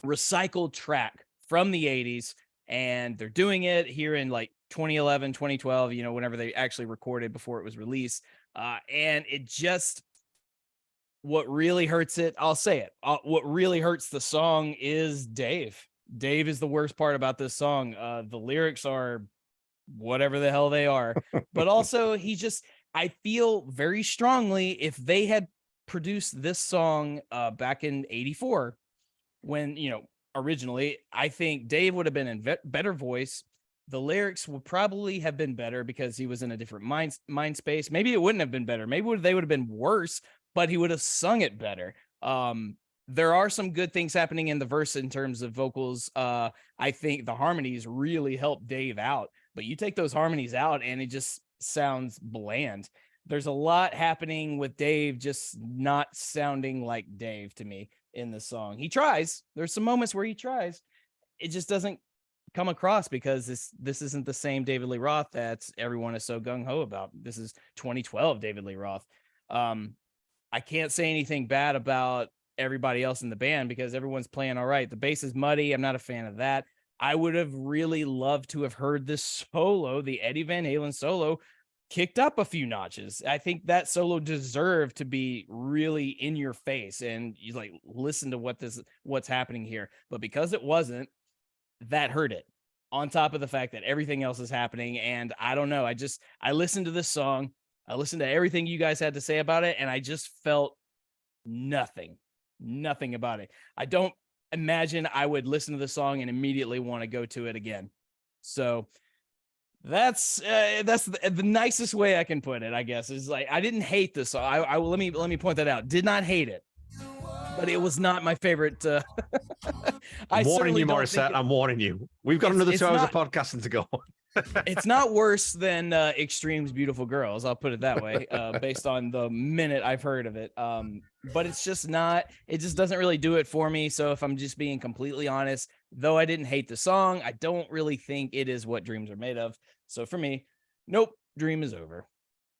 Speaker 3: recycled track from the 80s, and they're doing it here in like 2011, 2012, whenever they actually recorded before it was released. And it just, what really hurts it, I'll say it. What really hurts the song is Dave. Dave is the worst part about this song. The lyrics are whatever the hell they are, but also I feel very strongly if they had produced this song back in 84, when, originally, I think Dave would have been in better voice. The lyrics would probably have been better because he was in a different mind space. Maybe it wouldn't have been better. Maybe they would have been worse, but he would have sung it better. There are some good things happening in the verse in terms of vocals. I think the harmonies really help Dave out, but you take those harmonies out and it just sounds bland. There's a lot happening with Dave just not sounding like Dave to me in the song. He tries. There's some moments where he tries. It just doesn't come across because this isn't the same David Lee Roth that everyone is so gung-ho about. This is 2012 David Lee Roth. I can't say anything bad about everybody else in the band because everyone's playing all right. The bass is muddy. I'm not a fan of that. I would have really loved to have heard this solo, the Eddie Van Halen solo, kicked up a few notches. I think that solo deserved to be really in your face and you like listen to what's happening here. But because it wasn't, that hurt it. On top of the fact that everything else is happening, and I don't know. I listened to this song. I listened to everything you guys had to say about it, and I just felt nothing about it. I don't imagine I would listen to the song and immediately want to go to it again. So that's the nicest way I can put it, I guess. Is like I didn't hate this song. I let me point that out. Did not hate it, but it was not my favorite.
Speaker 5: I'm warning you, Morissette. I'm warning you. We've got another 2 hours of podcasting to go.
Speaker 3: It's not worse than Extreme's Beautiful Girls. I'll put it that way, based on the minute I've heard of it. But it's just not, it just doesn't really do it for me. So if I'm just being completely honest, though I didn't hate the song, I don't really think it is what dreams are made of. So for me, nope, dream is over.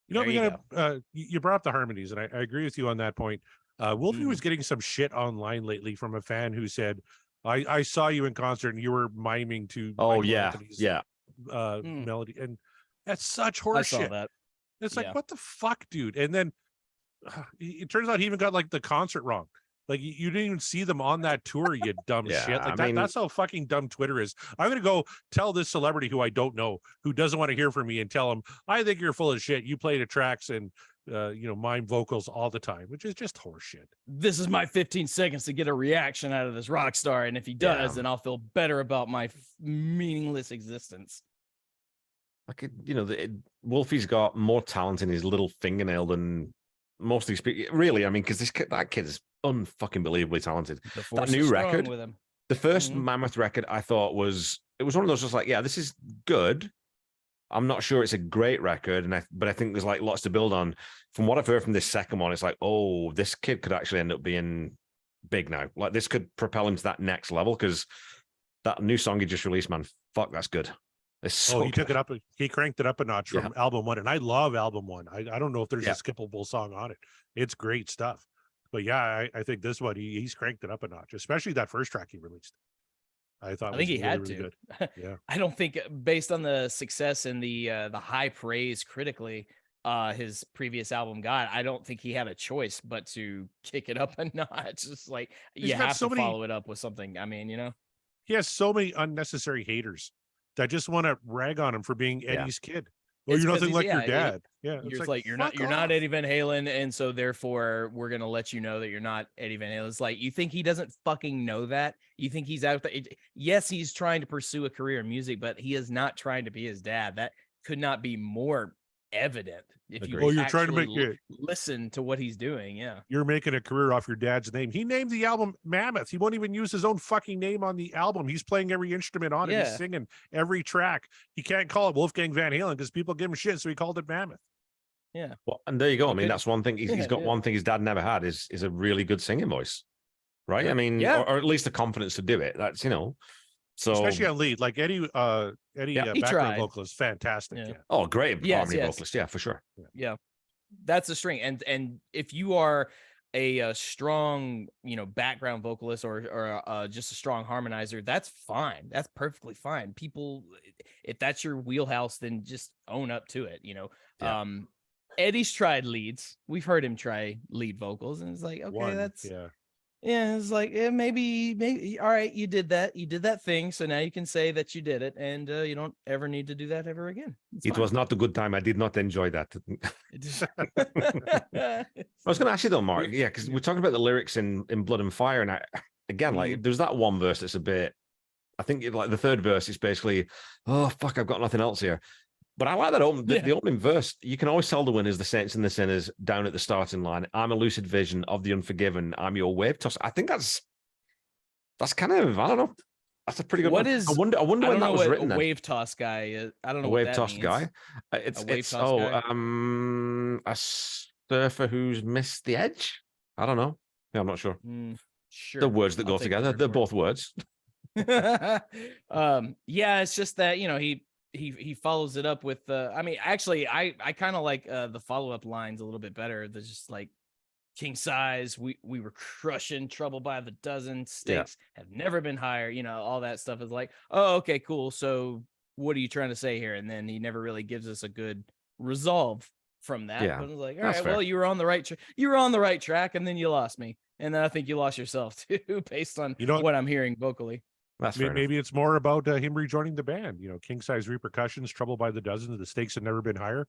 Speaker 4: You brought up the harmonies, and I agree with you on that point. Wolfie was getting some shit online lately from a fan who said, I saw you in concert and you were miming to Anthony's melody, and that's such horse shit.
Speaker 3: That.
Speaker 4: It's like, what the fuck, dude? And then it turns out he even got like the concert wrong. Like you didn't even see them on that tour, you dumb shit. Like that's how fucking dumb Twitter is. I'm gonna go tell this celebrity who I don't know, who doesn't want to hear from me, and tell him, I think you're full of shit. You play the tracks and mime vocals all the time, which is just horse shit.
Speaker 3: This is my 15 seconds to get a reaction out of this rock star, and if he does, then I'll feel better about my meaningless existence.
Speaker 5: Like Wolfie's got more talent in his little fingernail than most of these people. Really, I mean, because that kid is unfucking believably talented. That new record,
Speaker 3: with him.
Speaker 5: The first Mammoth record, I thought was one of those just like, yeah, this is good. I'm not sure it's a great record, but I think there's like lots to build on. From what I've heard from this second one, it's like, oh, this kid could actually end up being big now. Like this could propel him to that next level because that new song he just released, man, fuck, that's good. It's so
Speaker 4: he took it up. He cranked it up a notch from album 1, and I love album 1. I don't know if there's a skippable song on it. It's great stuff. But yeah, I think this one he's cranked it up a notch, especially that first track he released. I think
Speaker 3: he had to.
Speaker 4: Good. Yeah,
Speaker 3: I don't think, based on the success and the high praise critically his previous album got, I don't think he had a choice but to kick it up a notch. Just like you have to follow it up with something. I mean,
Speaker 4: he has so many unnecessary haters that just want to rag on him for being Eddie's kid. Well,
Speaker 3: It's
Speaker 4: you're
Speaker 3: 'cause
Speaker 4: nothing
Speaker 3: he's-
Speaker 4: like your
Speaker 3: yeah,
Speaker 4: dad. Yeah.
Speaker 3: You're
Speaker 4: It's
Speaker 3: just like you're not
Speaker 4: fuck
Speaker 3: Eddie Van Halen, and so therefore we're gonna let you know that you're not Eddie Van Halen. It's like you think he doesn't fucking know that? You think he's out there? Yes, he's trying to pursue a career in music, but he is not trying to be his dad. That could not be more evident if you
Speaker 5: Agreed.
Speaker 4: Oh, you're trying to
Speaker 3: actually
Speaker 4: make it.
Speaker 3: listen to what he's doing. Yeah.
Speaker 4: You're making a career off your dad's name. He named the album Mammoth. He won't even use his own fucking name on the album. He's playing every instrument on it.
Speaker 3: Yeah.
Speaker 4: He's singing every track. He can't call it Wolfgang Van Halen because people give him shit, so he called it Mammoth.
Speaker 3: Yeah.
Speaker 5: Well, and there you go. I mean,
Speaker 3: Okay.
Speaker 5: that's one thing. He's
Speaker 3: Yeah,
Speaker 5: got
Speaker 3: yeah.
Speaker 5: one thing his dad never had is a really good singing voice, right? I mean,
Speaker 3: Yeah.
Speaker 5: or at least the confidence to do it. That's so
Speaker 4: Especially on lead. Like Eddie
Speaker 5: Yeah,
Speaker 3: he
Speaker 4: background
Speaker 3: tried.
Speaker 4: vocalist, fantastic.
Speaker 3: Yeah.
Speaker 4: Yeah.
Speaker 5: oh, great
Speaker 3: Yes,
Speaker 5: harmony
Speaker 3: yes.
Speaker 5: vocalist, yeah, for sure.
Speaker 3: Yeah, that's the string. And if you are a strong, background vocalist or just a strong harmonizer, that's fine. That's perfectly fine. People, if that's your wheelhouse, then just own up to it.
Speaker 5: Yeah.
Speaker 3: Eddie's tried leads. We've heard him try lead vocals, and it's like, okay, that's
Speaker 4: yeah.
Speaker 3: it's like maybe all right, you did that thing, so now you can say that you did it, and you don't ever need to do that ever again. It's
Speaker 5: It
Speaker 3: fine.
Speaker 5: was not a good time. I did not enjoy that.
Speaker 3: It just-
Speaker 5: I was going to ask you though, Mark. Yeah, because we're talking about the lyrics in Blood and Fire, and again, like there's that one verse that's a bit. I think like the third verse is basically, oh fuck, I've got nothing else here. But I like that the opening verse. You can always tell the winners, the saints, and the sinners down at the starting line. I'm a lucid vision of the unforgiven. I'm your wave toss. I think that's kind of, I don't know. That's a pretty good
Speaker 3: What
Speaker 5: one.
Speaker 3: is-
Speaker 5: I wonder
Speaker 3: I
Speaker 5: when
Speaker 3: don't
Speaker 5: that
Speaker 3: know
Speaker 5: was
Speaker 3: what
Speaker 5: written.
Speaker 3: a wave toss guy is. I don't know
Speaker 5: A
Speaker 3: what
Speaker 5: wave
Speaker 3: that
Speaker 5: toss
Speaker 3: means.
Speaker 5: guy.
Speaker 3: A wave
Speaker 5: It's
Speaker 3: toss guy?
Speaker 5: a surfer who's missed the edge. I don't know. Yeah, I'm not sure.
Speaker 3: Sure.
Speaker 5: The words that
Speaker 3: I'll
Speaker 5: go
Speaker 3: take your
Speaker 5: together.
Speaker 3: word
Speaker 5: They're
Speaker 3: for it.
Speaker 5: both words.
Speaker 3: Yeah, it's just that he follows it up with I mean, actually I kind of like the follow-up lines a little bit better. There's just like king size, we were crushing trouble by the dozen, stakes have never been higher, all that stuff is like, oh, okay, cool, so what are you trying to say here? And then he never really gives us a good resolve from that.
Speaker 5: Yeah,
Speaker 3: But it's like, all
Speaker 5: that's
Speaker 3: right,
Speaker 5: fair.
Speaker 3: well, you were on the right track, and then you lost me, and then I think you lost yourself too, based on what I'm hearing vocally.
Speaker 5: That's fair enough.
Speaker 4: Maybe it's more about him rejoining the band. King size repercussions, trouble by the dozen. The stakes have never been higher.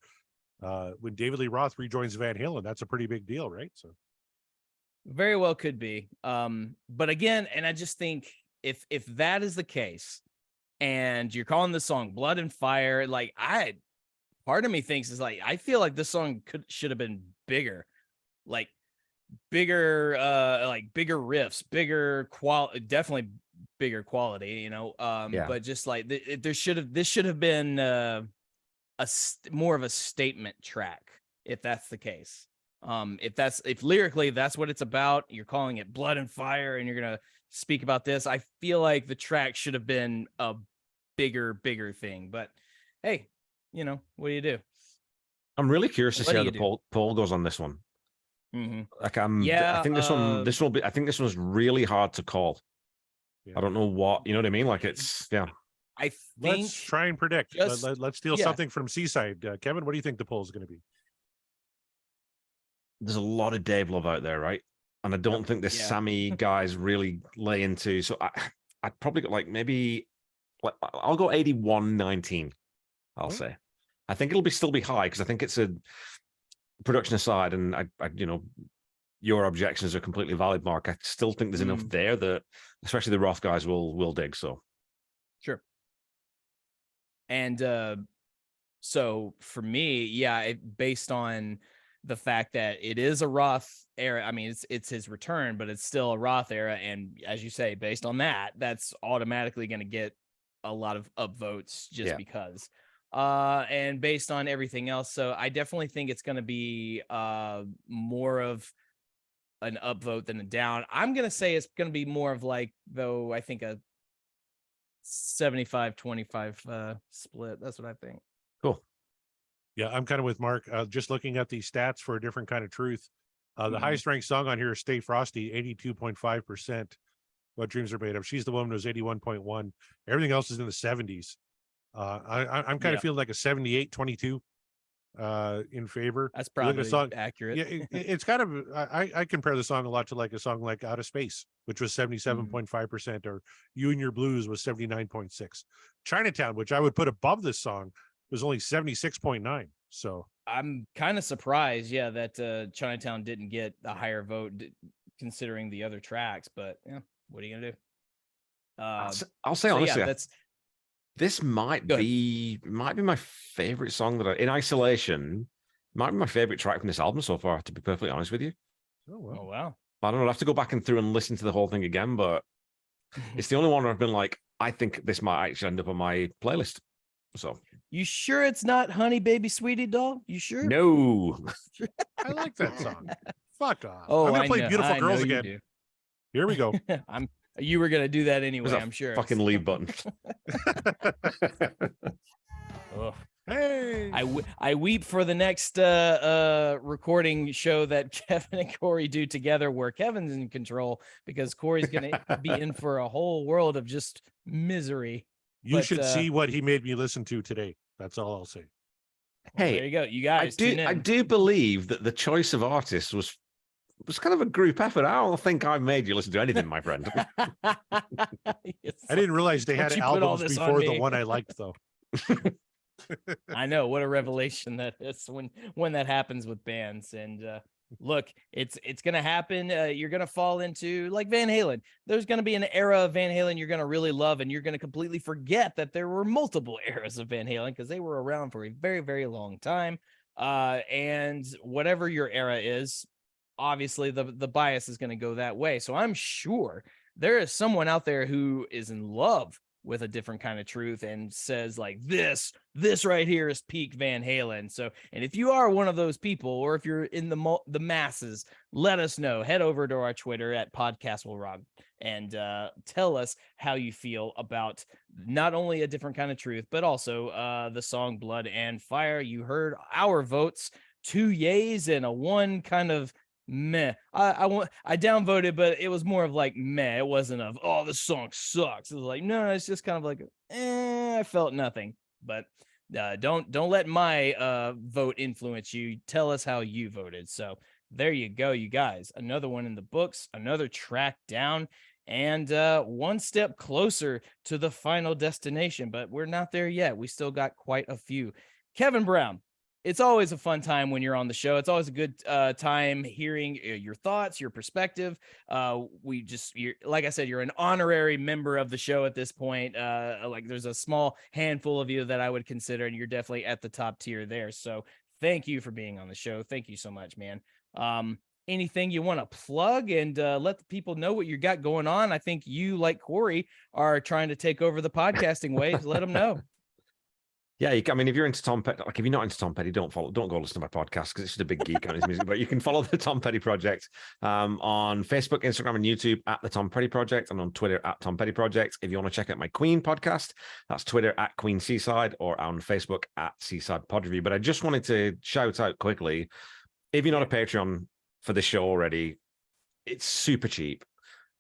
Speaker 4: When David Lee Roth rejoins Van Halen, that's a pretty big deal, right? So
Speaker 3: very well could be. But again, and I just think if that is the case, and you're calling this song Blood and Fire, like part of me thinks is like, I feel like this song should have been bigger, like bigger riffs, bigger quality, definitely bigger quality, but just like this should have been more of a statement track, if that's the case. If lyrically that's what it's about, you're calling it Blood and Fire and you're gonna speak about this, I feel like the track should have been a bigger thing. But hey, what do you do?
Speaker 5: I'm really curious to
Speaker 3: What
Speaker 5: see how
Speaker 3: do
Speaker 5: the
Speaker 3: you do?
Speaker 5: poll goes on this one.
Speaker 3: Mm-hmm.
Speaker 5: Like
Speaker 3: Yeah,
Speaker 5: I think this will be. I think this one's really hard to call.
Speaker 4: Yeah.
Speaker 5: I don't know what, you know what I mean? Like it's
Speaker 3: I think
Speaker 4: let's try and predict.
Speaker 3: just-
Speaker 4: Let's steal
Speaker 3: yeah.
Speaker 4: something from Seaside. Kevin, what do you think the poll is going to be?
Speaker 5: there's a lot of Dave Love out there, right? And I don't think the
Speaker 3: Yeah.
Speaker 5: Sammy guys really lay into. So I'd probably got I'll go 81-19. I'll
Speaker 4: Oh.
Speaker 5: say. I think it'll still be high because I think it's a production aside, and I your objections are completely valid, Mark. I still think there's enough there that especially the Roth guys will dig. So
Speaker 3: Sure. And so for me, yeah, based on the fact that it is a Roth era, I mean, it's his return, but it's still a Roth era. And as you say, based on that, that's automatically going to get a lot of upvotes just because. And based on everything else. So I definitely think it's going to be more of an upvote than a down. I'm going to say it's going to be more of like, though, I think a 75-25 split. That's what I think.
Speaker 5: cool.
Speaker 4: Yeah, I'm kind of with Mark. Just looking at the stats for A Different Kind of Truth. The highest ranked song on here is Stay Frosty, 82.5%. What Dreams Are Made Of. She's the Woman was 81.1. Everything else is in the 70s. I'm kind of feeling like a 78-22 in favor.
Speaker 3: That's
Speaker 4: You look at
Speaker 3: probably
Speaker 4: the song,
Speaker 3: accurate.
Speaker 4: Yeah, it's kind of I compare the song a lot to like a song like Out of Space, which was 77.5%, or You and Your Blues was 79.6. Chinatown, which I would put above this song, was only 76.9. So
Speaker 3: I'm kind of surprised, yeah, that Chinatown didn't get a higher vote considering the other tracks. But yeah, what are you gonna do?
Speaker 5: I'll say
Speaker 3: So
Speaker 5: honestly,
Speaker 3: yeah, that's
Speaker 5: this might
Speaker 3: Good.
Speaker 5: be my favorite song that in isolation might be my favorite track from this album so far. To be perfectly honest with you,
Speaker 4: oh well.
Speaker 3: oh wow.
Speaker 5: I don't know. I'll have to go back and through and listen to the whole thing again, but it's the only one where I've been like, I think this might actually end up on my playlist. So
Speaker 3: You sure it's not Honey Baby Sweetie Doll? You sure?
Speaker 5: no,
Speaker 4: I like that song. Fuck off.
Speaker 3: Oh,
Speaker 4: I'm gonna
Speaker 3: I
Speaker 4: play
Speaker 3: know,
Speaker 4: Beautiful
Speaker 3: I
Speaker 4: Girls
Speaker 3: know you
Speaker 4: again.
Speaker 3: do.
Speaker 4: Here we go.
Speaker 3: You were gonna do that anyway,
Speaker 5: there's a
Speaker 3: I'm sure.
Speaker 5: fucking leave button.
Speaker 3: Ugh.
Speaker 4: Hey.
Speaker 3: I weep for the next recording show that Kevin and Corey do together, where Kevin's in control because Corey's gonna be in for a whole world of just misery.
Speaker 4: You
Speaker 3: But,
Speaker 4: should see what he made me listen to today. That's all I'll say.
Speaker 3: Well,
Speaker 5: Hey,
Speaker 3: there you go. You guys tune in.
Speaker 5: I do believe that the choice of artists was kind of a group effort. I don't think I made you listen to anything, my friend.
Speaker 3: Yes.
Speaker 4: I didn't realize they
Speaker 3: Don't
Speaker 4: had
Speaker 3: you put all
Speaker 4: albums
Speaker 3: this on
Speaker 4: before the
Speaker 3: me.
Speaker 4: one I liked, though.
Speaker 3: I know, what a revelation that is when that happens with bands. And look, it's gonna happen. You're gonna fall into, like, Van Halen. There's gonna be an era of Van Halen you're gonna really love, and you're gonna completely forget that there were multiple eras of Van Halen because they were around for a very, very long time. And whatever your era is, obviously the bias is gonna go that way. So I'm sure there is someone out there who is in love with a different kind of truth and says, like, this right here is peak Van Halen. So, and if you are one of those people, or if you're in the masses, let us know. Head over to our Twitter at Podcast Will Rock and tell us how you feel about not only a different kind of truth, but also the song Blood and Fire. You heard our votes, 2 yays and a 1 kind of meh. I downvoted, but it was more of like meh. It wasn't of, oh, this song sucks. It was like, no, it's just kind of like, I felt nothing. But don't let my vote influence you. Tell us how you voted. So there you go, you guys. Another one in the books, another track down, and one step closer to the final destination. But we're not there yet. We still got quite a few. Kevin Brown, it's always a fun time when you're on the show. It's always a good time hearing your thoughts, your perspective. You're, like I said, you're an honorary member of the show at this point. Like, there's a small handful of you that I would consider, and you're definitely at the top tier there. So thank you for being on the show. Thank you so much, man. Anything you want to plug and let the people know what you got going on? I think you, like Corey, are trying to take over the podcasting waves. Let them know.
Speaker 5: Yeah, I mean, if you're into Tom Petty, like, if you're not into Tom Petty, don't go listen to my podcast because it's just a big geek on his music. But you can follow the Tom Petty Project on Facebook, Instagram, and YouTube at the Tom Petty Project, and on Twitter at Tom Petty Project. If you want to check out my Queen podcast, that's Twitter at Queen Seaside, or on Facebook at Seaside Pod Review. But I just wanted to shout out quickly, if you're not a Patreon for the show already, it's super cheap.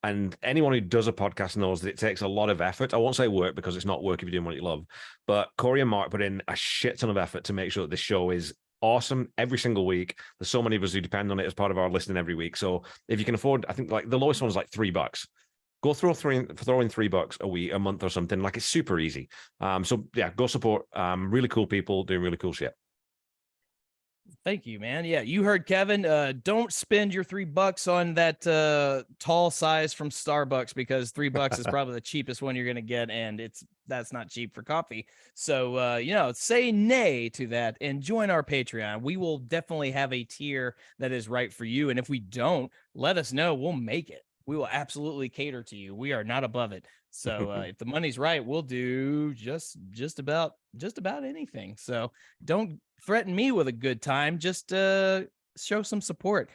Speaker 5: And anyone who does a podcast knows that it takes a lot of effort. I won't say work because it's not work if you're doing what you love. But Corey and Mark put in a shit ton of effort to make sure that this show is awesome every single week. There's so many of us who depend on it as part of our listening every week. So if you can afford, I think like the lowest one is like $3. Go throw in $3 a week, a month or something. Like, it's super easy. So yeah, go support really cool people doing really cool shit.
Speaker 3: Thank you, man. Yeah, you heard Kevin. Don't spend your $3 on that tall size from Starbucks, because $3 is probably the cheapest one you're gonna get, and that's not cheap for coffee. So say nay to that and join our Patreon. We will definitely have a tier that is right for you, and if we don't, let us know. We'll make it. We will absolutely cater to you. We are not above it. So if the money's right, we'll do just about anything. So don't threaten me with a good time. Just show some support.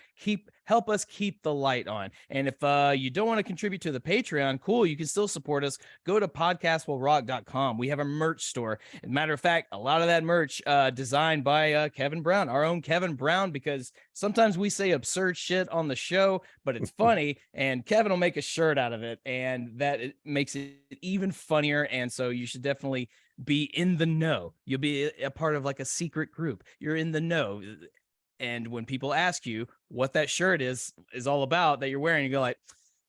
Speaker 3: Help us keep the light on. And if you don't want to contribute to the Patreon, cool, you can still support us. Go to podcastwillrock.com. We have a merch store. As a matter of fact, a lot of that merch designed by Kevin Brown, our own Kevin Brown, because sometimes we say absurd shit on the show, but it's funny, and Kevin will make a shirt out of it, and that makes it even funnier. And so you should definitely be in the know. You'll be a part of like a secret group. You're in the know. And when people ask you what that shirt is all about that you're wearing, you go like,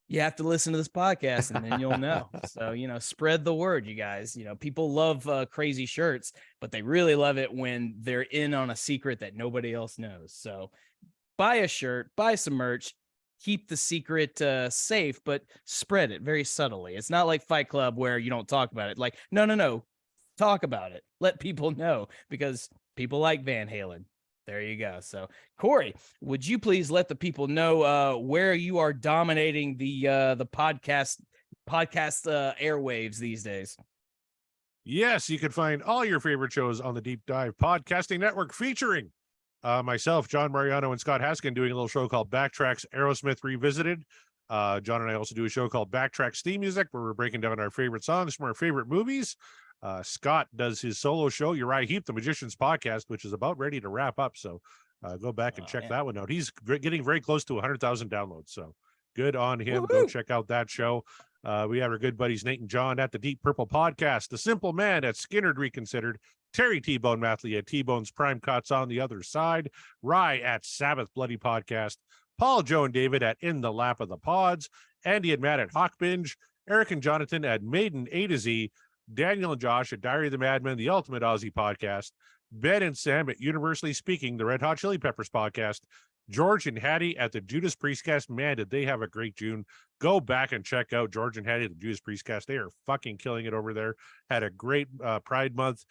Speaker 3: you have to listen to this podcast and then you'll know. So, spread the word, you guys. People love crazy shirts, but they really love it when they're in on a secret that nobody else knows. So buy a shirt, buy some merch, keep the secret safe, but spread it very subtly. It's not like Fight Club where you don't talk about it. Like, no, talk about it. Let people know, because people like Van Halen. There you go. So, Corey, would you please let the people know where you are dominating the podcast airwaves these days?
Speaker 4: Yes, you can find all your favorite shows on the Deep Dive Podcasting Network, featuring myself, John Mariano, and Scott Haskin, doing a little show called Backtracks Aerosmith Revisited. John and I also do a show called Backtracks Theme Music, where we're breaking down our favorite songs from our favorite movies. Scott does his solo show, Uriah Heep, the Magician's Podcast, which is about ready to wrap up. So go back and check that one out. He's getting very close to 100,000 downloads. So good on him.
Speaker 3: Woo-hoo.
Speaker 4: Go check out that show. We have our good buddies Nate and John at the Deep Purple Podcast, The Simple Man at Skinnerd Reconsidered, Terry T-Bone Mathley at T-Bone's Prime Cuts on the Other Side, Rye at Sabbath Bloody Podcast, Paul, Joe, and David at In the Lap of the Pods, Andy and Matt at Hawk Binge, Eric and Jonathan at Maiden A to Z, Daniel and Josh at Diary of the Madman, the Ultimate Aussie Podcast, Ben and Sam at Universally Speaking, the Red Hot Chili Peppers Podcast, George and Hattie at the Judas Priestcast. Man, did they have a great June. Go back and check out George and Hattie at the Judas Priestcast. They are fucking killing it over there. Had a great Pride Month.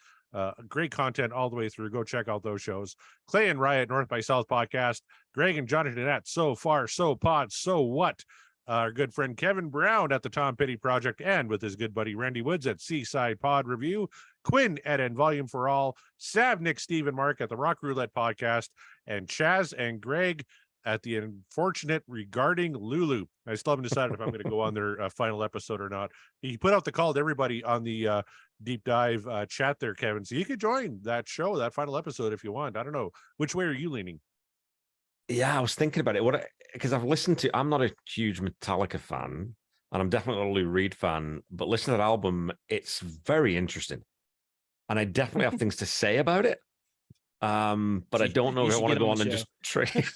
Speaker 4: Great content all the way through. Go check out those shows. Clay and Riot North by South Podcast. Greg and Jonathan at So Far, So Pod, So What? Our good friend Kevin Brown at the Tom Petty Project, and with his good buddy Randy Woods at Seaside Pod Review, Quinn at N Volume for All, Sav, Nick, Steve, and Mark at the Rock Roulette Podcast, and Chaz and Greg at the Unfortunate Regarding Lulu. I still haven't decided if I'm going to go on their final episode or not. He put out the call to everybody on the Deep Dive chat there, Kevin. So you could join that show, that final episode, if you want. I don't know. Which way are you leaning?
Speaker 5: Yeah, I was thinking about it. Because I'm not a huge Metallica fan, and I'm definitely a Lou Reed fan, but listening to that album, it's very interesting. And I definitely have things to say about it. But I don't know if I want to go on and just trade.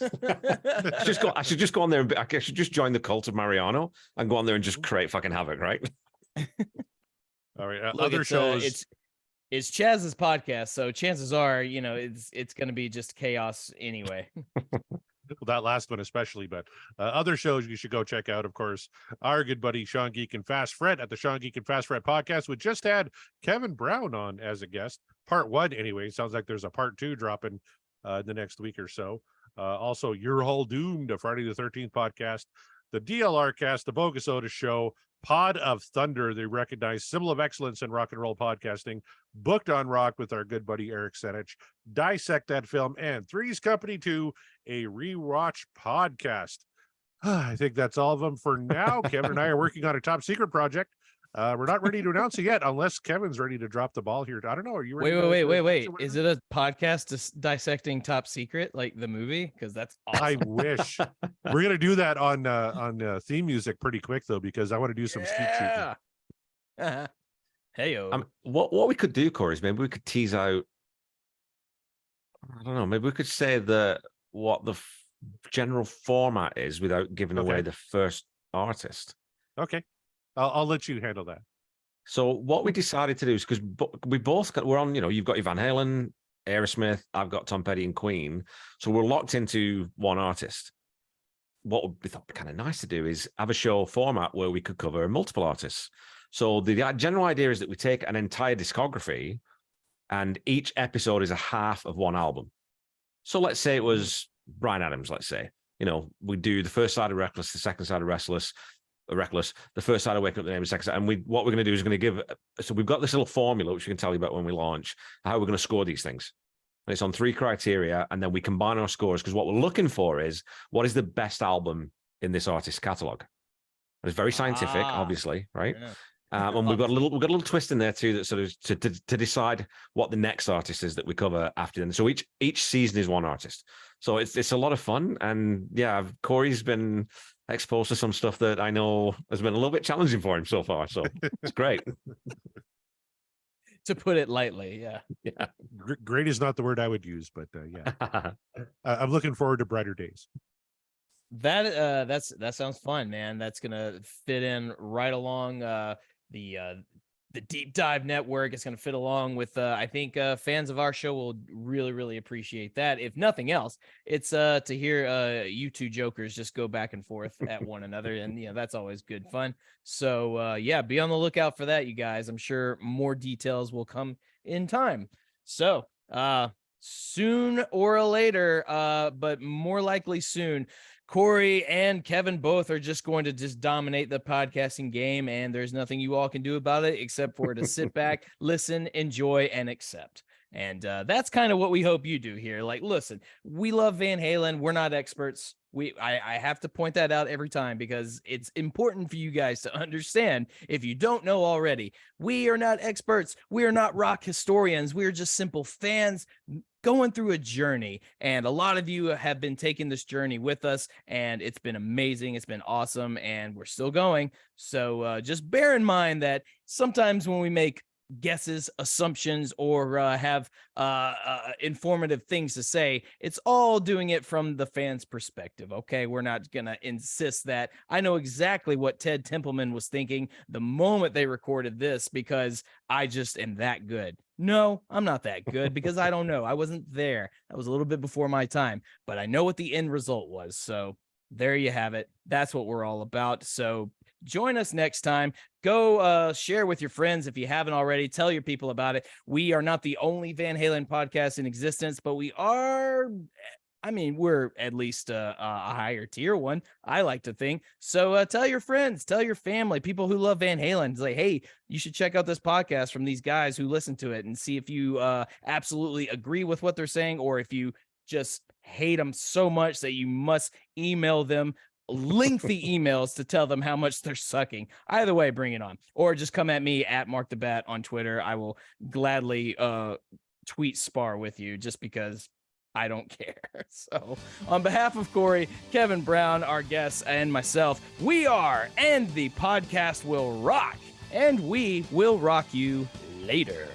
Speaker 5: I should just go on there and I should just join the cult of Mariano and go on there and just create fucking havoc, right?
Speaker 4: All right.
Speaker 3: Look,
Speaker 4: Other shows.
Speaker 3: It's Chaz's podcast, so chances are, it's going to be just chaos anyway.
Speaker 4: That last one especially, but other shows you should go check out, of course, our good buddy Sean Geek and Fast Fred at the Sean Geek and Fast Fred podcast. We just had Kevin Brown on as a guest, part 1 anyway. Sounds like there's a part 2 dropping the next week or so. Also, You're All Doomed, a Friday the 13th podcast, the DLR cast, the Bogus Otis show, Pod of Thunder, the recognized symbol of excellence in rock and roll podcasting, Booked on Rock with our good buddy Eric Senich, Dissect That Film, and Three's Company 2, a rewatch podcast. I think that's all of them for now. Kevin and I are working on a top secret project. We're not ready to announce it yet, unless Kevin's ready to drop the ball here. I don't know. Are you ready?
Speaker 3: Wait. Is it a podcast dissecting Top Secret, like the movie? Because that's awesome.
Speaker 4: I wish. We're gonna do that on theme music pretty quick though, because I want to do some skeet shooting.
Speaker 3: Hey-o.
Speaker 5: What we could do, Corey, is maybe we could tease out. I don't know. Maybe we could say what the general format is without giving away the first artist.
Speaker 4: Okay. I'll let you handle that.
Speaker 5: So what we decided to do is, because we're on, you've got your Van Halen, Aerosmith, I've got Tom Petty and Queen. So we're locked into one artist. What we thought would be kind of nice to do is have a show format where we could cover multiple artists. So the general idea is that we take an entire discography and each episode is a half of one album. So let's say it was Bryan Adams, let's say, we do the first side of Reckless, the second side of Reckless, the first side of Waking Up the Name, the second side. And what we're going to do is we're going to so we've got this little formula, which we can tell you about when we launch, how we're going to score these things. And it's on 3 criteria. And then we combine our scores, because what we're looking for is what is the best album in this artist's catalog. And it's very scientific, obviously, right? Yeah. And we've got a little twist in there too, that sort of to decide what the next artist is that we cover after them. So each season is one artist. So it's a lot of fun. And yeah, Corey's been exposed to some stuff that I know has been a little bit challenging for him so far. So it's great.
Speaker 3: To put it lightly, yeah.
Speaker 4: Great is not the word I would use, but yeah. I'm looking forward to brighter days.
Speaker 3: That sounds fun, man. That's gonna fit in right along the Deep Dive Network. It's gonna fit along with I think fans of our show will really appreciate that. If nothing else, it's to hear you two jokers just go back and forth at one another, and that's always good fun. So yeah, be on the lookout for that, you guys. I'm sure more details will come in time. So soon or later, but more likely soon, Corey and Kevin both are just going to just dominate the podcasting game, and there's nothing you all can do about it except for to sit back, listen, enjoy, and accept. And that's kind of what we hope you do here. Like, listen, we love Van Halen. We're not experts. I have to point that out every time because it's important for you guys to understand. If you don't know already, we are not experts. We are not rock historians. We are just simple fans going through a journey, and a lot of you have been taking this journey with us, and it's been amazing. It's been awesome, and we're still going. So just bear in mind that sometimes when we make guesses, assumptions, or have informative things to say, it's all doing it from the fans' perspective. Okay, we're not gonna insist that I know exactly what Ted Templeman was thinking the moment they recorded this because I just am that good. No, I'm not that good because I don't know. I wasn't there. That was a little bit before my time, but I know what the end result was. So there you have it. That's what we're all about. So join us next time. Go share with your friends if you haven't already. Tell your people about it. We are not the only Van Halen podcast in existence, but we are, I mean, we're at least a higher tier one, I like to think. So tell your friends, tell your family, people who love Van Halen. It's like, hey, you should check out this podcast from these guys who listen to it and see if you absolutely agree with what they're saying, or if you just hate them so much that you must email them lengthy emails to tell them how much they're sucking. Either way, bring it on. Or just come at me at Mark the Bat on Twitter. I will gladly tweet spar with you just because I don't care. So on behalf of Corey, Kevin Brown, our guests, and myself, we are And the Podcast Will Rock, and we will rock you later.